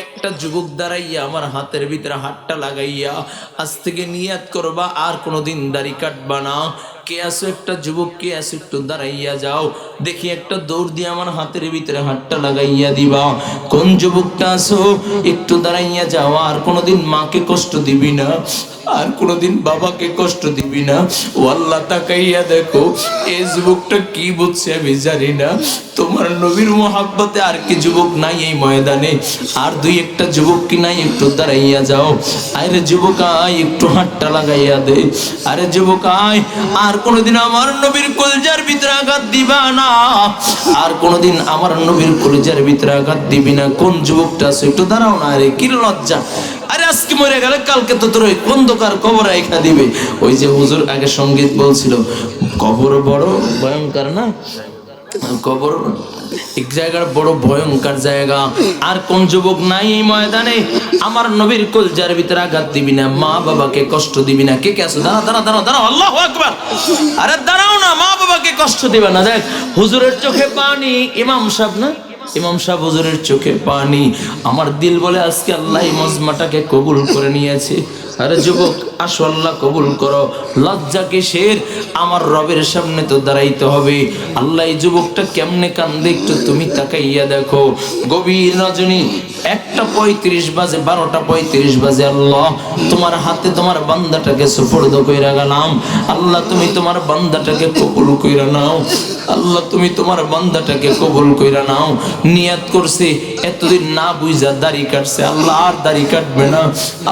একটা যুবক দাঁড়াইয়া আমার হাতের ভিতরে হাতটা লাগাইয়া আজ থেকে নিয়াত করবা, আর কোনোদিন দাড়ি কাটবা না। কে আসো একটা যুবক, কে আসো একটু দাঁড়াইয়া যাও দেখি, একটা দৌড় দিয়ে আমার হাতের ভিতরে হাতটা লাগাইয়া দিবা। কোন যুবকটা আসো একটু দাঁড়াইয়া যাও, আর কোনোদিন মাকে কষ্ট দিবি না, আর কোনোদিন বাবাকে কষ্ট দিবি না। ও আল্লাহ, তাকাইয়া দেখো এই যুবকটা কি বুঝছে আমি জানি না। তোমার নবীর মোহাব্বতে আর কি যুবক নাই এই ময়দানে? আর দুই একটা যুবক কি নাই? একটু দাঁড়াইয়া যাও। আরে যুবক আয়, একটু হাতটা লাগাইয়া দে। আরে যুবক আয়, আর কোনোদিন আমার নবীর কলজার ভিতরে আঘাত দিবা না, আর কোনোদিন আমার নবীর কলজার ভিতরে আঘাত দিবি না। কোন যুবকটা আছে একটু দাঁড়াও না। আরে কি লজ্জা! আরে আজকে মরে গেলে কালকে তো তোর ওই অন্ধকার কবর রাইখা দিবে। ওই যে হুজুর আগে সঙ্গীত বলছিল, কবর বড় ভয়ঙ্কর না, কবর এক জায়গার বড় ভয়ঙ্কর জায়গা। আর কোন যুবক নাই এই ময়দানে আমার নবীর কলজার ভিতরে আঘাত দিবি না, মা বাবাকে কষ্ট দিবি না? কে কে আছো? দাঁড়া দাঁড়া দাঁড়া দাঁড়া, আল্লাহু আকবার। আরে দাঁড়াও না, মা বাবাকে কষ্ট দিবে না। দেখ হুজুরের চোখে পানি, ইমাম সাহেব না, ইমাম সাহেব হুজুরের চোখে পানি। আমার দিল বলে আজকে আল্লাহ এই মজমাটাকে কবুল করে নিয়েছে। আরে যুবক আসো, আল্লাহ কবুল করো। লজ্জা কিসের? আমার রবের সামনে তো দাঁড়াইতে হবে। আল্লাহ এই যুবকটা কেমনে কান্দে একটু তুমি তাকাইয়া দেখো। গভীর রজনী 1:35 বাজে, 12:35 বাজে। আল্লাহ তোমার হাতে তোমার বান্দাটাকে সুপর্দ কইরা গেলাম। আল্লাহ তুমি তোমার বান্দাটাকে কবুল কইরা নাও। আল্লাহ তুমি তোমার বান্দাটাকে কবুল কইরা নাও। নিয়াত করছে এতদিন না বুঝা দাড়ি কাটছে, আল্লাহ আর দাড়ি কাটবে না,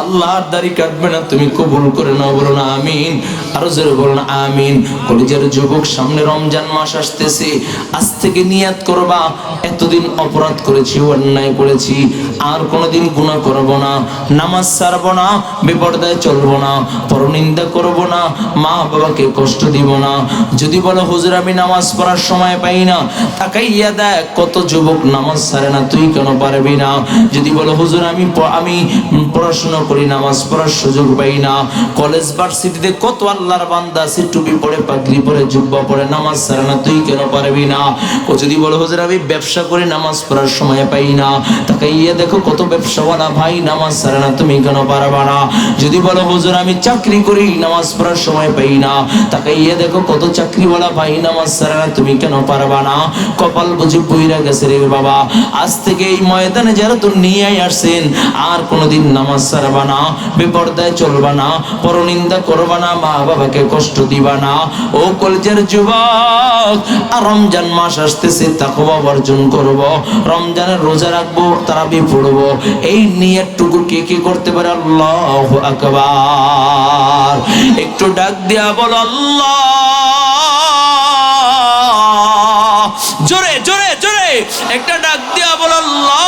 আল্লাহ আর দাড়ি কাটবে না, তুমি কবুল করে নাও। বলো না আমিন, আরো জোরে বলো না আমিন। কলেজের যুবক, সামনে রমজান মাস আসতেছে, আজ থেকে নিয়াত করবা এতদিন অপরাধ করেছি, অন্যায় করেছি, আর কোনোদিন গুনাহ করব না, নামাজ ছাড়বো না, বেপরদায় চলবো না, পরনিন্দা করব না, মা বাবাকে কষ্ট দিব না। যদি বলো হুজুর আমি নামাজ পড়ার সময় পাই না, তাকাইয়া দেখ কত যুবক নামাজ ছাড়ে না, তুই কেন পারবি না? যদি বলো হুজুর আমি পড়াশোনা করি, নামাজ পড়ার সুযোগ পাই না, কলেজ ভার্সিটিতে কত আল্লাহর বান্দা আছে টুপি পরে, পাগড়ি পরে, জুব্বা পরে, নামাজ ছাড়ে না, তুই কেন পারবি না? ও যদি বলো হুজুর আমি ব্যবসা করি, নামাজ পড়ার সময় পাই না, তাকাইয়া দেখো কত ব্যবসাওয়ালা ভাই নামাজ ছাড়ে না, তুমি কেন পারবা না? যদি বলো হুজুর আমি চাকরি করি, নামাজ পড়ার সময় পাই না, তাকাইয়া দেখো কত চাকরিওয়ালা ভাই নামাজ ছাড়ে না, তুমি কেন পারবা না? কপাল বুঝি পইরা গেছে রে বাবা। আজ থেকে এই ময়দানে যারা তো নিয়ে আসছেন, আর কোনোদিন নামাজ ছাড়বা না, বেপরদায় চলবা না, পরনিন্দা করবা না, মা বাবাকে কষ্ট দিবা না। ও কলেজের যুবক, আর রমজান মাস আসতেছে, তাকওয়া অর্জন করব, রমজানের রোজা রাখবো, তারাবি পড়বো। এই নিয়তটুকু কে কে করতে পারে? আল্লাহু আকবার। একটু ডাক দিয়া বলো আল্লাহ, জোরে জোরে জোরে একটা ডাক দিয়া বলো আল্লাহ।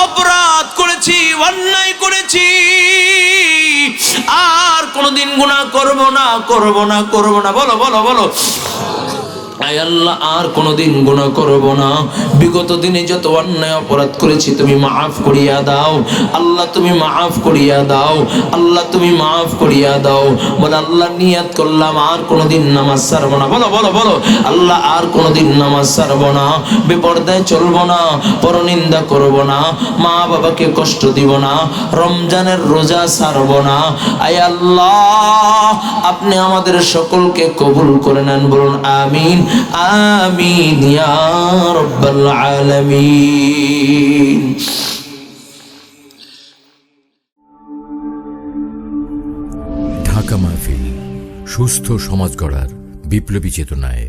অপরাধ করেছি, অন্যায় করেছি, আর কোনোদিন গুনাহ করব না, করব না, করব না। বলো বলো বলো, আয় আল্লাহ আর কোনোদিন গুনাহ করব না। বিগত দিনে যত অন্যায় অপরাধ করেছি তুমি মাফ করিয়া দাও। আল্লাহ তুমি মাফ করিয়া দাও, আল্লাহ তুমি মাফ করিয়া দাও। বলে আল্লাহ নিয়াত করলাম আর কোনোদিন নামাজ ছাড়বো না। বলো বলো বলো, আল্লাহ আর কোনোদিন নামাজ ছাড়বো না, বেপরদায় চলবো না, পরনিন্দা করব না, মা বাবাকে কষ্ট দিব না, রমজানের রোজা ছাড়বো না। আয় আল্লাহ আপনি আমাদের সকলকে কবুল করে নেন, বলুন আমিন আমিন ইয়া রাব্বাল আলামিন। ঢাকা মাহফিল, সুস্থ সমাজ গড়ার বিপ্লবী চেতনায়।